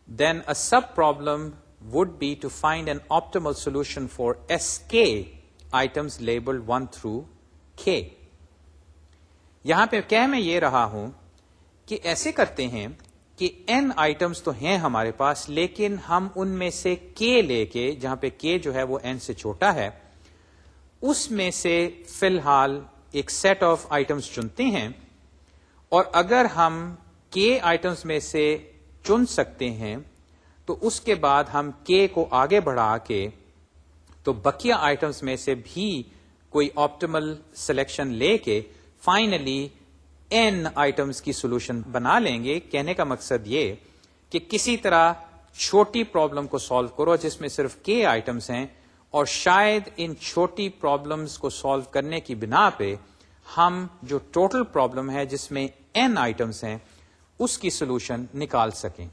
then a sub-problem would be to find an optimal solution for sk items labeled 1 through k. یہاں پہ کہہ میں یہ رہا ہوں کہ ایسے کرتے ہیں کہ n آئٹمس تو ہیں ہمارے پاس، لیکن ہم ان میں سے k لے کے، جہاں پہ k جو ہے وہ n سے چھوٹا ہے، اس میں سے فی الحال ایک سیٹ آف آئٹمس چنتے ہیں. اور اگر ہم k آئٹمس میں سے چن سکتے ہیں تو اس کے بعد ہم k کو آگے بڑھا کے تو بقیہ آئٹمس میں سے بھی کوئی آپٹیمل سلیکشن لے کے فائنلی n آئٹمس کی سولوشن بنا لیں گے. کہنے کا مقصد یہ کہ کسی طرح چھوٹی پرابلم کو سالو کرو جس میں صرف k آئٹمس ہیں، اور شاید ان چھوٹی پرابلمس کو سالو کرنے کی بنا پہ ہم جو ٹوٹل پرابلم ہے جس میں n آئٹمس ہیں اس کی سولوشن نکال سکیں.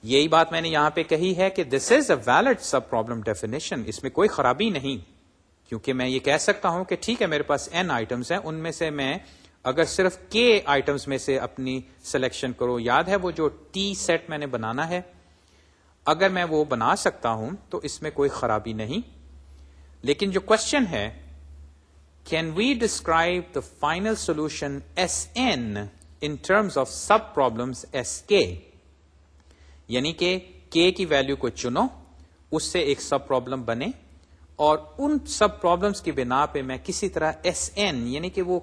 یہی بات میں نے یہاں پہ کہی ہے کہ this is a valid sub problem definition, اس میں کوئی خرابی نہیں، کیونکہ میں یہ کہہ سکتا ہوں کہ ٹھیک ہے میرے پاس n آئٹمس ہیں، ان میں سے میں اگر صرف k آئٹمس میں سے اپنی سلیکشن کرو، یاد ہے وہ جو T سیٹ میں نے بنانا ہے، اگر میں وہ بنا سکتا ہوں تو اس میں کوئی خرابی نہیں. لیکن جو کوشچن ہے، can we describe the final solution Sn in terms of sub problems Sk؟ یعنی کہ k کی ویلیو کو چنو، اس سے ایک سب پرابلم بنے، اور ان سب پرابلمس کی بنا پہ میں کسی طرح Sn یعنی کہ وہ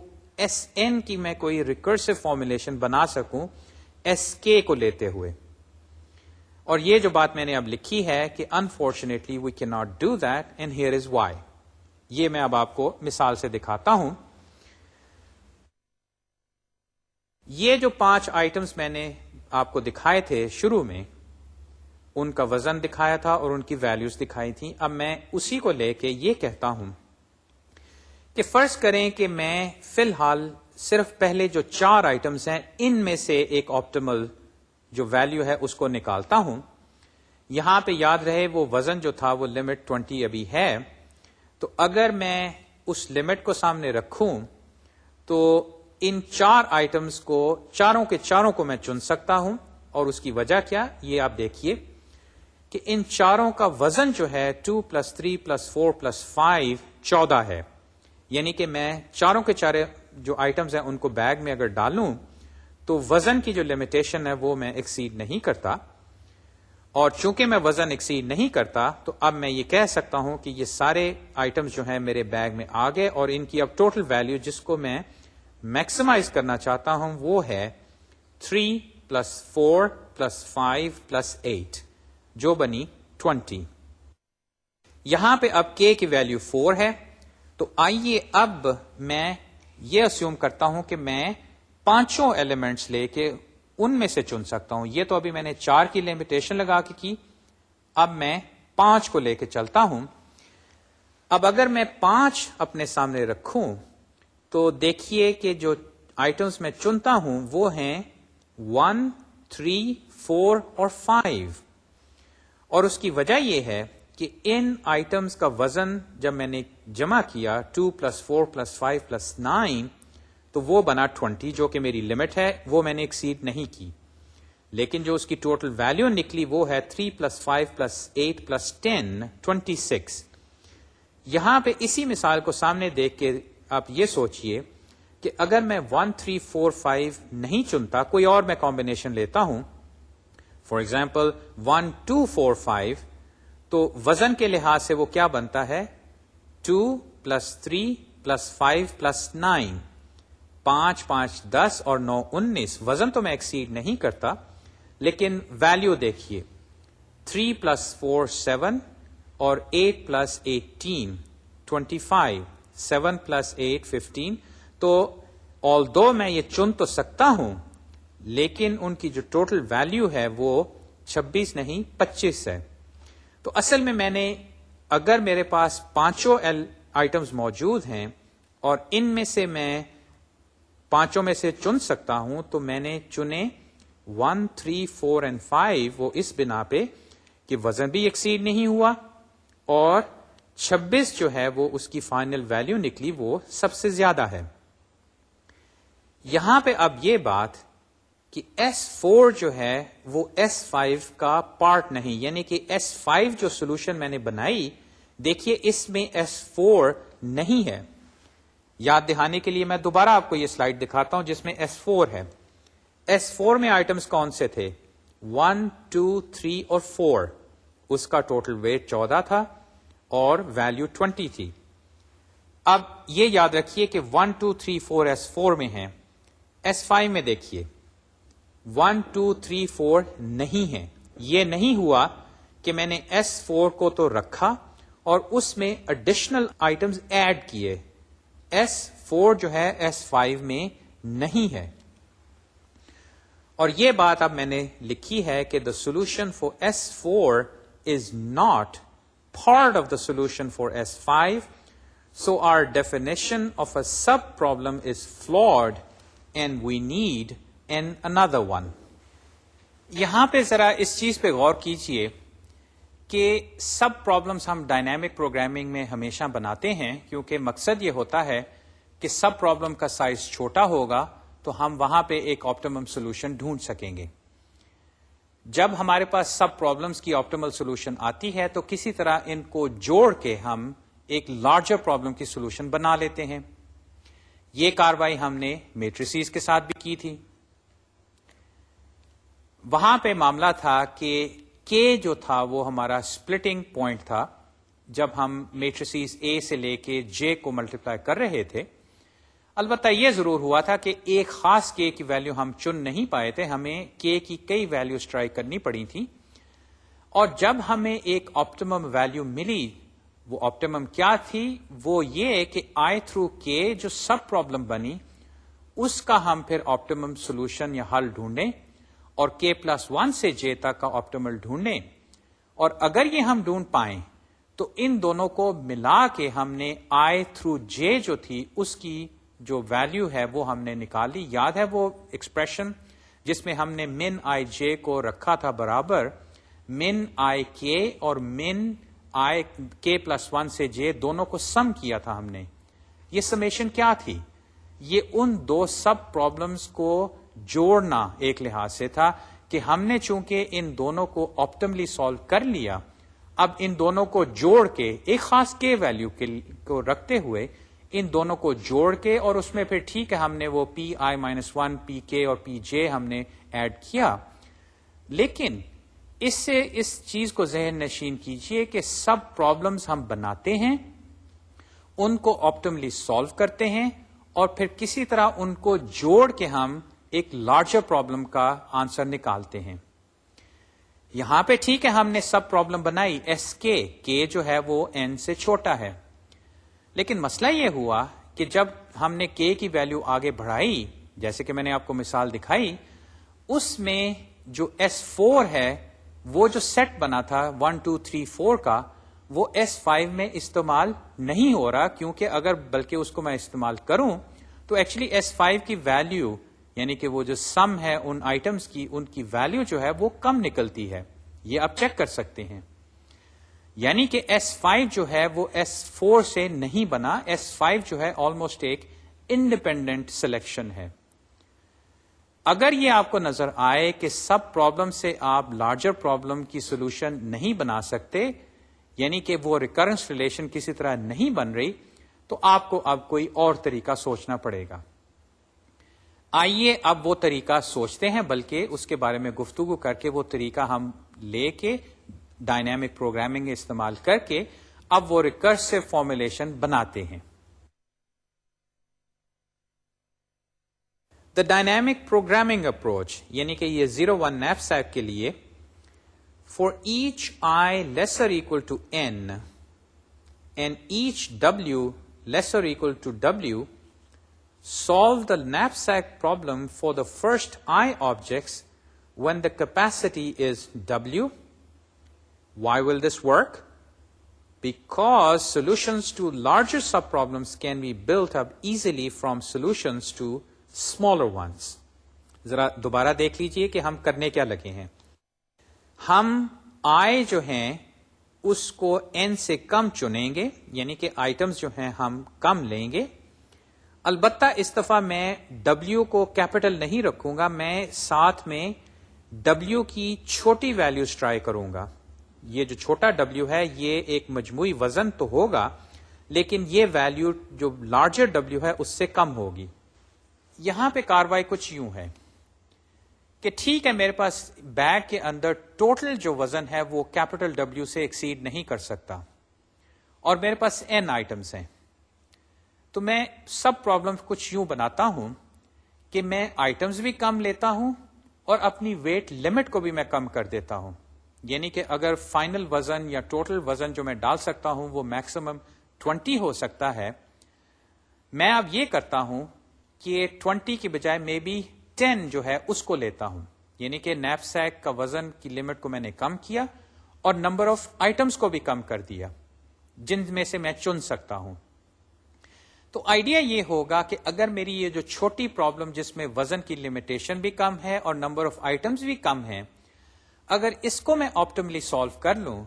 Sn کی میں کوئی ریکرسو فارمولیشن بنا سکوں Sk کو لیتے ہوئے. اور یہ جو بات میں نے اب لکھی ہے کہ unfortunately we cannot do that and here is why. یہ میں اب آپ کو مثال سے دکھاتا ہوں. یہ جو 5 آئٹمس میں نے آپ کو دکھائے تھے شروع میں، ان کا وزن دکھایا تھا اور ان کی ویلیوز دکھائی تھی. اب میں اسی کو لے کے یہ کہتا ہوں کہ فرض کریں کہ میں فی الحال صرف پہلے جو 4 آئٹمس ہیں ان میں سے ایک آپٹیمل جو ویلیو ہے اس کو نکالتا ہوں. یہاں پہ یاد رہے وہ وزن جو تھا وہ لمٹ 20 ابھی ہے، تو اگر میں اس لمٹ کو سامنے رکھوں تو ان 4 آئٹمس کو چاروں کے چاروں کو میں چن سکتا ہوں. اور اس کی وجہ کیا، یہ آپ دیکھیے کہ ان چاروں کا وزن جو ہے 2 + 3 + 4 + 5 14 ہے. یعنی کہ میں چاروں کے چارے جو آئٹمس ہیں ان کو بیگ میں اگر ڈالوں تو وزن کی جو لمیٹیشن ہے وہ میں ایکسیڈ نہیں کرتا. اور چونکہ میں وزن ایکسیڈ نہیں کرتا تو اب میں یہ کہہ سکتا ہوں کہ یہ سارے آئٹمس جو ہیں میرے بیگ میں آ گئے، اور ان کی اب ٹوٹل ویلیو جس کو میں میکسیمائز کرنا چاہتا ہوں وہ ہے 3 + 4 + 5 + 8 جو بنی 20. یہاں پہ اب k کی ویلیو 4 ہے، تو آئیے اب میں یہ اسیوم کرتا ہوں کہ میں 5 ایلیمنٹس لے کے ان میں سے چن سکتا ہوں. یہ تو ابھی میں نے 4 کی لمیٹیشن لگا کے کی، اب میں 5 کو لے کے چلتا ہوں. اب اگر میں 5 اپنے سامنے رکھوں تو دیکھیے کہ جو آئٹمس میں چنتا ہوں وہ ہیں 1, 3, 4 اور 5. اور اس کی وجہ یہ ہے کہ ان آئٹمس کا وزن جب میں نے جمع کیا 2 + 4 + 5 + 9 تو وہ بنا 20 جو کہ میری لمٹ ہے، وہ میں نے ایکسیڈ نہیں کی. لیکن جو اس کی ٹوٹل ویلیو نکلی وہ ہے 3 + 5 + 8 + 10 26. یہاں پہ اسی مثال کو سامنے دیکھ کے آپ یہ سوچئے کہ اگر میں 1, 3, 4, 5 نہیں چنتا، کوئی اور میں کمبینیشن لیتا ہوں، فار ایگزامپل 1 2 4 5 تو وزن کے لحاظ سے وہ کیا بنتا ہے 2 + 3 + 5 + 9 5 5 10 اور 9 19 وزن تو میں ایکسیڈ نہیں کرتا لیکن ویلیو دیکھیے 3 + 4 7 اور 8 + 18 25 7 + 8 15 تو although میں یہ چن تو سکتا ہوں لیکن ان کی جو ٹوٹل ویلیو ہے وہ 26 نہیں 25 ہے. تو اصل میں نے اگر میرے پاس پانچوں آئٹمز موجود ہیں اور ان میں سے میں پانچوں میں سے چن سکتا ہوں تو میں نے چنے 1 3 4 اور 5 وہ اس بنا پہ کہ وزن بھی ایکسیڈ نہیں ہوا اور 26 جو ہے وہ اس کی فائنل ویلیو نکلی وہ سب سے زیادہ ہے. یہاں پہ اب یہ بات کہ S4 جو ہے وہ S5 کا پارٹ نہیں, یعنی کہ S5 جو سولوشن میں نے بنائی دیکھیے اس میں S4 نہیں ہے. یاد دہانے کے لیے میں دوبارہ آپ کو یہ سلائیڈ دکھاتا ہوں جس میں S4 ہے. S4 میں آئٹمز کون سے تھے 1 2 3 اور 4 اس کا ٹوٹل ویٹ 14 تھا اور ویلیو 20 تھی. اب یہ یاد رکھیے کہ 1 2 3 4 S4 میں ہیں. S5 میں دیکھیے 1 2 3 4 نہیں ہے. یہ نہیں ہوا کہ میں نے S4 کو تو رکھا اور اس میں ایڈیشنل آئٹمز ایڈ کیے. S4 جو ہے S5 میں نہیں ہے. اور یہ بات اب میں نے لکھی ہے کہ the solution for S4 is not part of the solution for S5. So our definition of a sub-problem is flawed and we need another one. یہاں پہ ذرا اس چیز پہ غور کیجئے کہ سب پرابلمس ہم ڈائنامک پروگرامنگ میں ہمیشہ بناتے ہیں کیونکہ مقصد یہ ہوتا ہے کہ سب پرابلم کا سائز چھوٹا ہوگا تو ہم وہاں پہ ایک آپٹیمم سولوشن ڈھونڈ سکیں گے. جب ہمارے پاس سب پرابلمس کی آپٹیمل سولوشن آتی ہے تو کسی طرح ان کو جوڑ کے ہم ایک لارجر پرابلم کی سولوشن بنا لیتے ہیں. یہ کاروائی ہم نے میٹریسیز کے ساتھ بھی کی تھی. وہاں پہ معاملہ تھا کہ K جو تھا وہ ہمارا سپلٹنگ پوائنٹ تھا جب ہم میٹریسیز A سے لے کے J کو ملٹیپلائی کر رہے تھے. البتہ یہ ضرور ہوا تھا کہ ایک خاص K کی ویلیو ہم چن نہیں پائے تھے, ہمیں K کی کئی ویلیوز ٹرائی کرنی پڑی تھی. اور جب ہمیں ایک آپٹیمم ویلیو ملی وہ آپٹیمم کیا تھی وہ یہ کہ I تھرو K جو سب پرابلم بنی اس کا ہم پھر آپٹیمم سولوشن یا حل ڈھونڈیں اور K+1 سے J تک کا آپٹیمل ڈھونڈیں. اور اگر یہ ہم ڈھونڈ پائیں تو ان دونوں کو ملا کے ہم نے I تھرو J جو تھی اس کی جو ویلیو ہے وہ ہم نے نکالی. یاد ہے وہ ایکسپریشن جس میں ہم نے من I J کو رکھا تھا برابر من I K اور من I K+1 سے J دونوں کو سم کیا تھا ہم نے. یہ سمیشن کیا تھی؟ یہ ان دو سب پرابلمس کو جوڑنا ایک لحاظ سے تھا کہ ہم نے چونکہ ان دونوں کو آپٹیملی سالو کر لیا اب ان دونوں کو جوڑ کے ایک خاص K ویلیو کو رکھتے ہوئے ان دونوں کو جوڑ کے اور اس میں پھر ٹھیک ہے ہم نے وہ Pi-1 Pk اور Pj ہم نے ایڈ کیا. لیکن اس سے اس چیز کو ذہن نشین کیجئے کہ سب پرابلمز ہم بناتے ہیں ان کو آپٹیملی سالو کرتے ہیں اور پھر کسی طرح ان کو جوڑ کے ہم ایک لارجر پرابلم کا آنسر نکالتے ہیں. یہاں پہ ٹھیک ہے ہم نے سب پرابلم بنائی K جو ہے وہ n سے چھوٹا ہے. لیکن مسئلہ یہ ہوا کہ جب ہم نے K کی ویلیو آگے بڑھائی جیسے کہ میں نے آپ کو مثال دکھائی اس میں جو S4 ہے وہ جو سیٹ بنا تھا 1 2 3 4 کا وہ S5 میں استعمال نہیں ہو رہا کیونکہ اگر بلکہ اس کو میں استعمال کروں تو ایکچولی S5 کی ویلیو یعنی کہ وہ جو سم ہے ان آئٹمز کی ان کی ویلیو جو ہے وہ کم نکلتی ہے. یہ آپ چیک کر سکتے ہیں. یعنی کہ S5 جو ہے وہ S4 سے نہیں بنا. S5 جو ہے آلموسٹ ایک انڈیپینڈنٹ سلیکشن ہے. اگر یہ آپ کو نظر آئے کہ سب پرابلم سے آپ لارجر پرابلم کی سولوشن نہیں بنا سکتے یعنی کہ وہ ریکرنس ریلیشن کسی طرح نہیں بن رہی تو آپ کو اب کوئی اور طریقہ سوچنا پڑے گا. آئیے اب وہ طریقہ سوچتے ہیں، بلکہ اس کے بارے میں گفتگو کر کے وہ طریقہ ہم لے کے ڈائنامک پروگرامنگ استعمال کر کے اب وہ ریکرسو فارمولیشن بناتے ہیں. دا ڈائنامک پروگرامنگ اپروچ یعنی کہ یہ 01 knapsack کے لیے for each I lesser equal to n and each w lesser equal to w, solve the knapsack problem for the first I objects when the capacity is w. Why will this work? Because solutions to larger subproblems can be built up easily from solutions to smaller ones. ذرا دوبارہ دیکھ لیجئے کہ ہم کرنے کیا لگے ہیں. ہم I جو ہیں اس کو n سے کم چنیں گے، یعنی کہ آئٹمز جو ہیں ہم کم لیں گے. البتہ اس دفعہ میں W کو کیپٹل نہیں رکھوں گا، میں ساتھ میں W کی چھوٹی ویلیوز ٹرائی کروں گا. یہ جو چھوٹا W ہے یہ ایک مجموعی وزن تو ہوگا، لیکن یہ ویلیو جو لارجر W ہے اس سے کم ہوگی. یہاں پہ کاروائی کچھ یوں ہے کہ ٹھیک ہے میرے پاس بیگ کے اندر ٹوٹل جو وزن ہے وہ کیپٹل W سے ایکسیڈ نہیں کر سکتا اور میرے پاس n آئٹمس ہیں. تو میں سب پرابلم کچھ یوں بناتا ہوں کہ میں آئٹمس بھی کم لیتا ہوں اور اپنی ویٹ لمٹ کو بھی میں کم کر دیتا ہوں. یعنی کہ اگر فائنل وزن یا ٹوٹل وزن جو میں ڈال سکتا ہوں وہ میکسیمم 20 ہو سکتا ہے، میں اب یہ کرتا ہوں کہ 20 کی بجائے مے بی 10 جو ہے اس کو لیتا ہوں. یعنی کہ نیپ سیک کا وزن کی لمٹ کو میں نے کم کیا اور نمبر آف آئٹمس کو بھی کم کر دیا جن میں سے میں چن سکتا ہوں. تو آئیڈیا یہ ہوگا کہ اگر میری یہ جو چھوٹی پرابلم جس میں وزن کی لمیٹیشن بھی کم ہے اور نمبر آف آئٹمس بھی کم ہیں، اگر اس کو میں آپٹیملی سالو کر لوں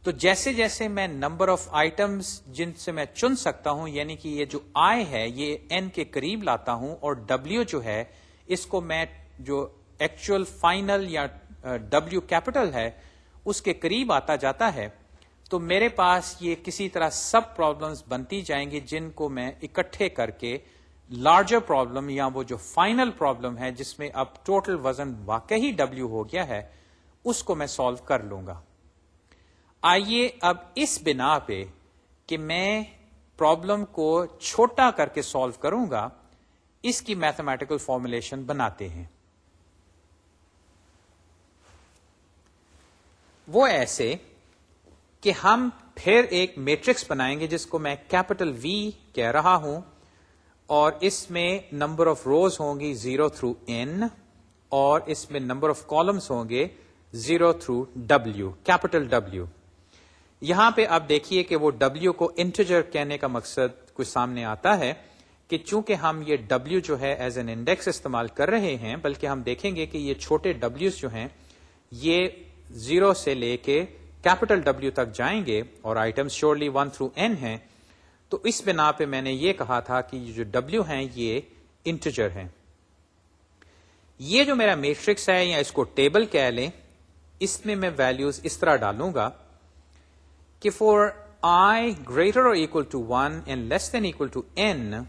تو جیسے جیسے میں نمبر آف آئٹمس جن سے میں چن سکتا ہوں، یعنی کہ یہ جو I ہے یہ n کے قریب لاتا ہوں اور W جو ہے اس کو میں جو ایکچوئل فائنل یا W کیپٹل ہے اس کے قریب آتا جاتا ہے، تو میرے پاس یہ کسی طرح سب پرابلمز بنتی جائیں گی جن کو میں اکٹھے کر کے لارجر پرابلم یا وہ جو فائنل پرابلم ہے جس میں اب ٹوٹل وزن واقعی W ہو گیا ہے اس کو میں سالو کر لوں گا. آئیے اب اس بنا پہ کہ میں پرابلم کو چھوٹا کر کے سالو کروں گا اس کی میتھمیٹیکل فارمولیشن بناتے ہیں. وہ ایسے کہ ہم پھر ایک میٹرکس بنائیں گے جس کو میں کیپٹل V کہہ رہا ہوں اور اس میں نمبر آف روز ہوں گی 0 through n اور اس میں نمبر آف کالمس ہوں گے 0 through W کیپٹل W. یہاں پہ آپ دیکھیے کہ وہ W کو انٹیجر کہنے کا مقصد کچھ سامنے آتا ہے کہ چونکہ ہم یہ W جو ہے ایز این انڈیکس استعمال کر رہے ہیں، بلکہ ہم دیکھیں گے کہ یہ چھوٹے W's جو ہیں یہ 0 سے لے کے کیپٹل W تک جائیں گے اور آئٹمس شیورلی 1 through n ہیں. تو اس بنا پہ میں نے یہ کہا تھا کہ یہ جو W ہیں یہ انٹیجر ہیں. یہ جو میرا میٹرکس ہے یا اس کو ٹیبل کہہ لیں، اس میں ویلیوز اس طرح ڈالوں گا کہ four I greater or equal to 1 and less than equal to n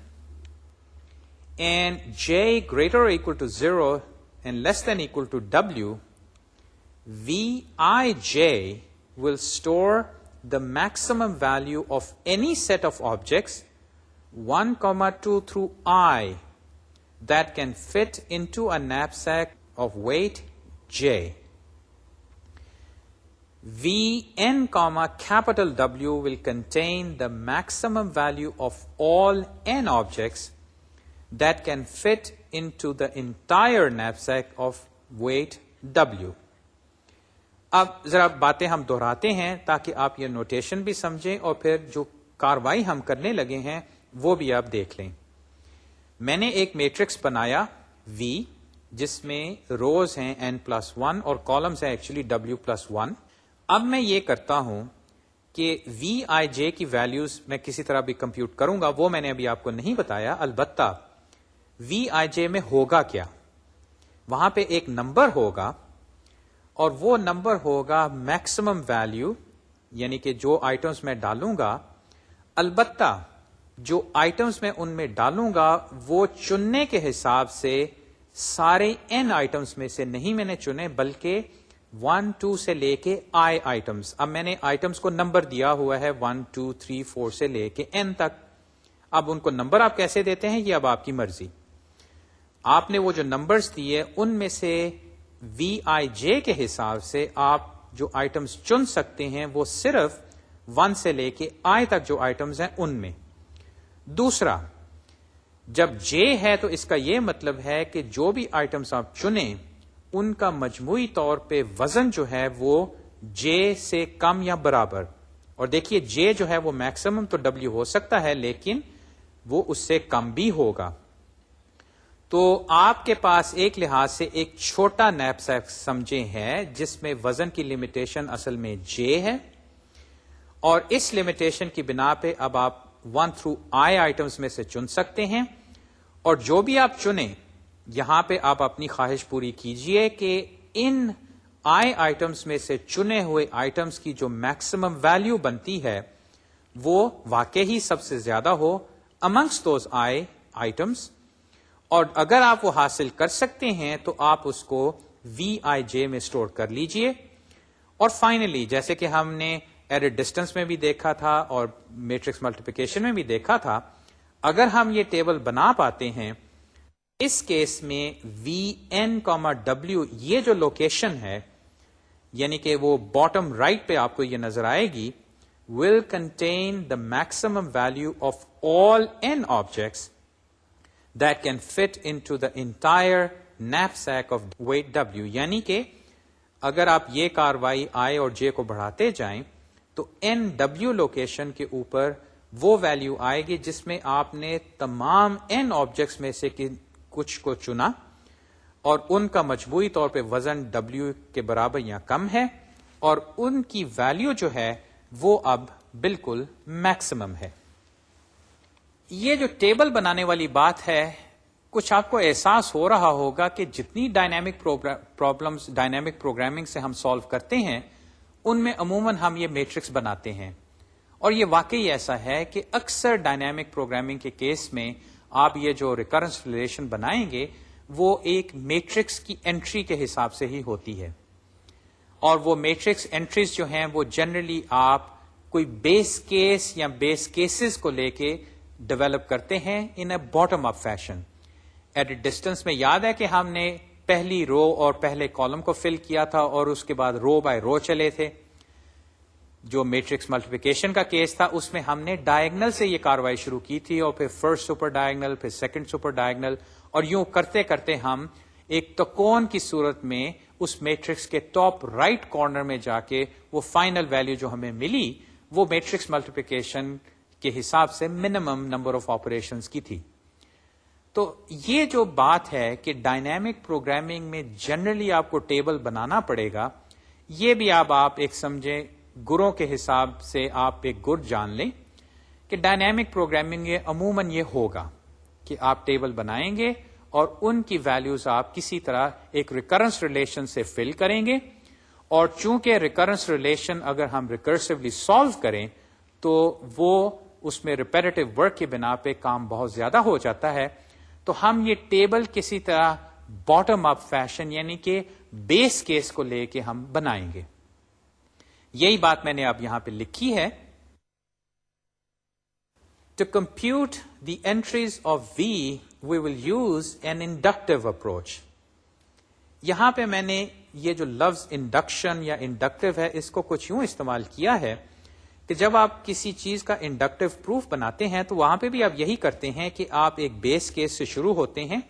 and j greater or equal to 0 and less than equal to W, Vij will store the maximum value of any set of objects 1, 2 through I that can fit into a knapsack of weight j. Vn, capital W will contain the maximum value of all n objects that can fit into the entire knapsack of weight W. اب ذرا باتیں ہم دہراتے ہیں تاکہ آپ یہ notation بھی سمجھیں اور پھر جو کاروائی ہم کرنے لگے ہیں وہ بھی آپ دیکھ لیں. میں نے ایک میٹرکس بنایا V جس میں روز ہیں n+1 اور کالمز ہیں ایکچولی W+1. اب میں یہ کرتا ہوں کہ Vij کی ویلیوز میں کسی طرح بھی کمپیوٹ کروں گا، وہ میں نے ابھی آپ کو نہیں بتایا. البتہ Vij میں ہوگا کیا، وہاں پہ ایک نمبر ہوگا اور وہ نمبر ہوگا میکسیمم ویلیو، یعنی کہ جو آئٹمس میں ڈالوں گا. البتہ جو آئٹمس میں ان میں ڈالوں گا وہ چننے کے حساب سے سارے n آئٹمس میں سے نہیں میں نے چنے، بلکہ 1 2 سے لے کے i آئٹمس. اب میں نے آئٹمس کو نمبر دیا ہوا ہے 1 2 3 4 سے لے کے n تک. اب ان کو نمبر آپ کیسے دیتے ہیں یہ اب آپ کی مرضی. آپ نے وہ جو نمبرز دیے ان میں سے VIJ کے حساب سے آپ جو آئٹمس چن سکتے ہیں وہ صرف 1 سے لے کے I تک جو آئٹمس ہیں ان میں. دوسرا، جب J ہے تو اس کا یہ مطلب ہے کہ جو بھی آئٹمس آپ چنیں ان کا مجموعی طور پہ وزن جو ہے وہ J سے کم یا برابر. اور دیکھیے J جو ہے وہ میکسیمم تو W ہو سکتا ہے لیکن وہ اس سے کم بھی ہوگا. تو آپ کے پاس ایک لحاظ سے ایک چھوٹا نیپ سیک سمجھے ہے جس میں وزن کی لمیٹیشن اصل میں J ہے، اور اس لمیٹیشن کی بنا پہ اب آپ 1 through I آئٹمس میں سے چن سکتے ہیں. اور جو بھی آپ چنیں یہاں پہ آپ اپنی خواہش پوری کیجئے کہ ان I آئٹمس میں سے چنے ہوئے آئٹمس کی جو میکسیمم ویلیو بنتی ہے وہ واقعی سب سے زیادہ ہو amongst those I آئٹمس. اور اگر آپ وہ حاصل کر سکتے ہیں تو آپ اس کو VIJ میں سٹور کر لیجئے. اور فائنلی جیسے کہ ہم نے ایرر ڈسٹینس میں بھی دیکھا تھا اور میٹرکس ملٹیپلیکیشن میں بھی دیکھا تھا، اگر ہم یہ ٹیبل بنا پاتے ہیں اس کیس میں VN, W یہ جو لوکیشن ہے یعنی کہ وہ باٹم رائٹ پہ آپ کو یہ نظر آئے گی will contain the maximum value of all n objects that can fit into the entire knapsack of weight W. یعنی کہ اگر آپ یہ کاروائی I اور J کو بڑھاتے جائیں تو NW لوکیشن کے اوپر وہ ویلیو آئے گی جس میں آپ نے تمام n آبجیکٹس میں سے کچھ کو چنا اور ان کا مجموعی طور پہ وزن W کے برابر یا کم ہے، اور ان کی ویلیو جو ہے وہ اب بالکل میکسیمم ہے. یہ جو ٹیبل بنانے والی بات ہے کچھ آپ کو احساس ہو رہا ہوگا کہ جتنی ڈائنامک پرابلمس ڈائنامک پروگرامنگ سے ہم سالو کرتے ہیں ان میں عموماً ہم یہ میٹرکس بناتے ہیں. اور یہ واقعی ایسا ہے کہ اکثر ڈائنامک پروگرامنگ کے کیس میں آپ یہ جو ریکرنس ریلیشن بنائیں گے وہ ایک میٹرکس کی انٹری کے حساب سے ہی ہوتی ہے. اور وہ میٹرکس انٹریز جو ہیں وہ جنرلی آپ کوئی بیس کیس یا بیس کیسز کو لے کے ڈیولپ کرتے ہیں in a bottom up fashion. Edit distance میں یاد ہے کہ ہم نے پہلی رو اور پہلے کالم کو فل کیا تھا اور اس کے بعد رو بائی رو چلے تھے. جو میٹرکس ملٹیپلیکیشن کا کیس تھا اس میں ہم نے ڈائگنل سے یہ کاروائی شروع کی تھی اور پھر فرسٹ سپر ڈائگنل، پھر سیکنڈ سپر ڈائگنل، اور یوں کرتے کرتے ہم ایک تکون کی صورت میں اس میٹرکس کے ٹاپ رائٹ کارنر میں جا کے وہ فائنل ویلیو جو ہمیں ملی وہ میٹرکس ملٹیپلیکیشن کے حساب سے منیمم نمبر آف آپریشنز کی تھی. تو یہ جو بات ہے کہ ڈائنامک پروگرامنگ میں جنرلی آپ کو ٹیبل بنانا پڑے گا، یہ بھی آپ ایک سمجھیں گروں کے حساب سے آپ ایک گر جان لیں کہ ڈائنامک پروگرامنگ میں عموماً یہ ہوگا کہ آپ ٹیبل بنائیں گے اور ان کی ویلیوز آپ کسی طرح ایک ریکرنس ریلیشن سے فل کریں گے. اور چونکہ ریکرنس ریلیشن اگر ہم ریکرسولی سالو کریں تو وہ اس میں ریپیٹیو ورک کی بنا پہ کام بہت زیادہ ہو جاتا ہے، تو ہم یہ ٹیبل کسی طرح باٹم اپ فیشن یعنی کہ بیس کیس کو لے کے ہم بنائیں گے. یہی بات میں نے اب یہاں پہ لکھی ہے. To compute the entries of V, we will use an inductive approach. یہاں پہ میں نے یہ جو لفظ انڈکشن یا انڈکٹیو ہے اس کو کچھ یوں استعمال کیا ہے کہ جب آپ کسی چیز کا انڈکٹیو پروف بناتے ہیں تو وہاں پہ بھی آپ یہی کرتے ہیں کہ آپ ایک بیس کیس سے شروع ہوتے ہیں،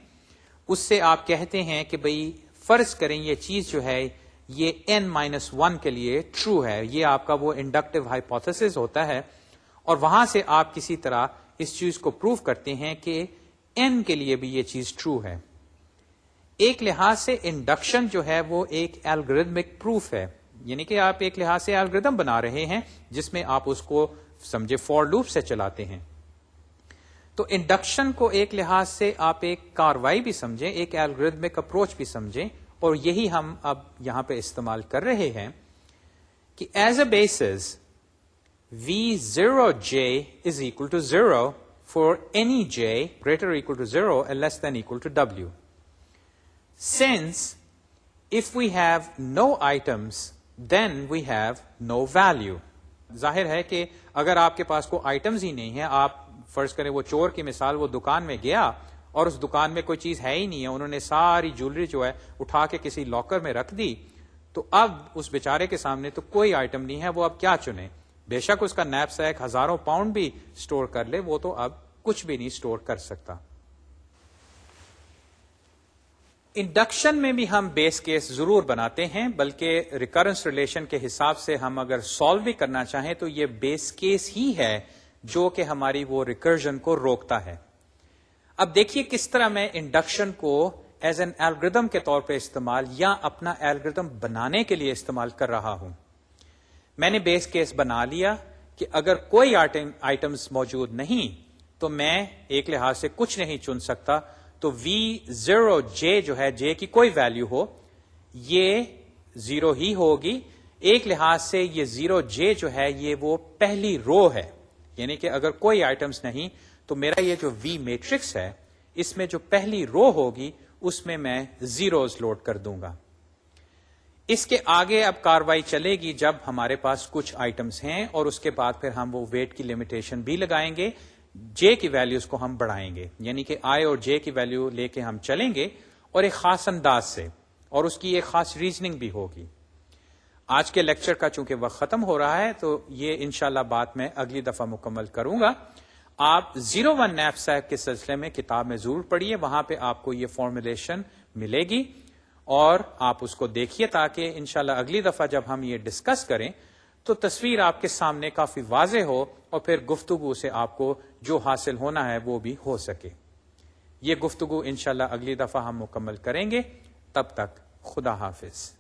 اس سے آپ کہتے ہیں کہ بھئی فرض کریں یہ چیز جو ہے یہ n-1 کے لیے ٹرو ہے، یہ آپ کا وہ انڈکٹیو ہائپوتھیسس ہوتا ہے، اور وہاں سے آپ کسی طرح اس چیز کو پروف کرتے ہیں کہ n کے لیے بھی یہ چیز ٹرو ہے. ایک لحاظ سے انڈکشن جو ہے وہ ایک الگوریتمک پروف ہے، یعنی کہ آپ ایک لحاظ سے الگوریتم بنا رہے ہیں جس میں آپ اس کو سمجھے فور لوپ سے چلاتے ہیں. تو انڈکشن کو ایک لحاظ سے آپ ایک کاروائی بھی سمجھیں، ایک الگوریتمک اپروچ بھی سمجھیں، اور یہی ہم اب یہاں پہ استعمال کر رہے ہیں کہ as a basis V0J is equal to 0 for any j greater or equal to 0 and less than equal to w. Since if we have no items, then we have no value. ظاہر ہے کہ اگر آپ کے پاس کوئی items ہی نہیں ہے، آپ فرض کریں وہ چور کی مثال، وہ دکان میں گیا اور اس دکان میں کوئی چیز ہے ہی نہیں ہے، انہوں نے ساری جولری جو ہے اٹھا کے کسی لاکر میں رکھ دی، تو اب اس بیچارے کے سامنے تو کوئی آئٹم نہیں ہے، وہ اب کیا چنے؟ بے شک اس کا نیپ سیک ہزاروں پاؤنڈ بھی سٹور کر لے، وہ تو اب کچھ بھی نہیں سٹور کر سکتا. انڈکشن میں بھی ہم بیس کیس ضرور بناتے ہیں، بلکہ ریکرنس ریلیشن کے حساب سے ہم اگر سالو بھی کرنا چاہیں تو یہ بیس کیس ہی ہے جو کہ ہماری وہ ریکرجن کو روکتا ہے. اب دیکھیے کس طرح میں انڈکشن کو ایز این الگوریدم کے طور پہ استعمال یا اپنا الگوریدم بنانے کے لیے استعمال کر رہا ہوں. میں نے بیس کیس بنا لیا کہ اگر کوئی آئٹمز موجود نہیں تو میں ایک لحاظ سے کچھ نہیں چن سکتا، تو V0J جو ہے J کی کوئی ویلیو ہو یہ 0 ہی ہوگی. ایک لحاظ سے یہ 0J جو ہے یہ وہ پہلی رو ہے، یعنی کہ اگر کوئی آئٹمز نہیں تو میرا یہ جو V میٹرکس ہے اس میں جو پہلی رو ہوگی اس میں میں زیروز لوڈ کر دوں گا. اس کے آگے اب کاروائی چلے گی جب ہمارے پاس کچھ آئٹمز ہیں، اور اس کے بعد پھر ہم وہ ویٹ کی لمیٹیشن بھی لگائیں گے، جے کی ویلیوز کو ہم بڑھائیں گے، یعنی کہ آئی اور جے کی ویلیو لے کے ہم چلیں گے اور ایک خاص انداز سے، اور اس کی ایک خاص ریزننگ بھی ہوگی. آج کے لیکچر کا چونکہ وقت ختم ہو رہا ہے تو یہ انشاءاللہ بات میں اگلی دفعہ مکمل کروں گا. آپ 01 نیپ سیک کے سلسلے میں کتاب میں ضرور پڑھیے، وہاں پہ آپ کو یہ فارمولیشن ملے گی اور آپ اس کو دیکھیے تاکہ انشاءاللہ اگلی دفعہ جب ہم یہ ڈسکس کریں تو تصویر آپ کے سامنے کافی واضح ہو اور پھر گفتگو سے آپ کو جو حاصل ہونا ہے وہ بھی ہو سکے. یہ گفتگو انشاءاللہ اگلی دفعہ ہم مکمل کریں گے. تب تک خدا حافظ.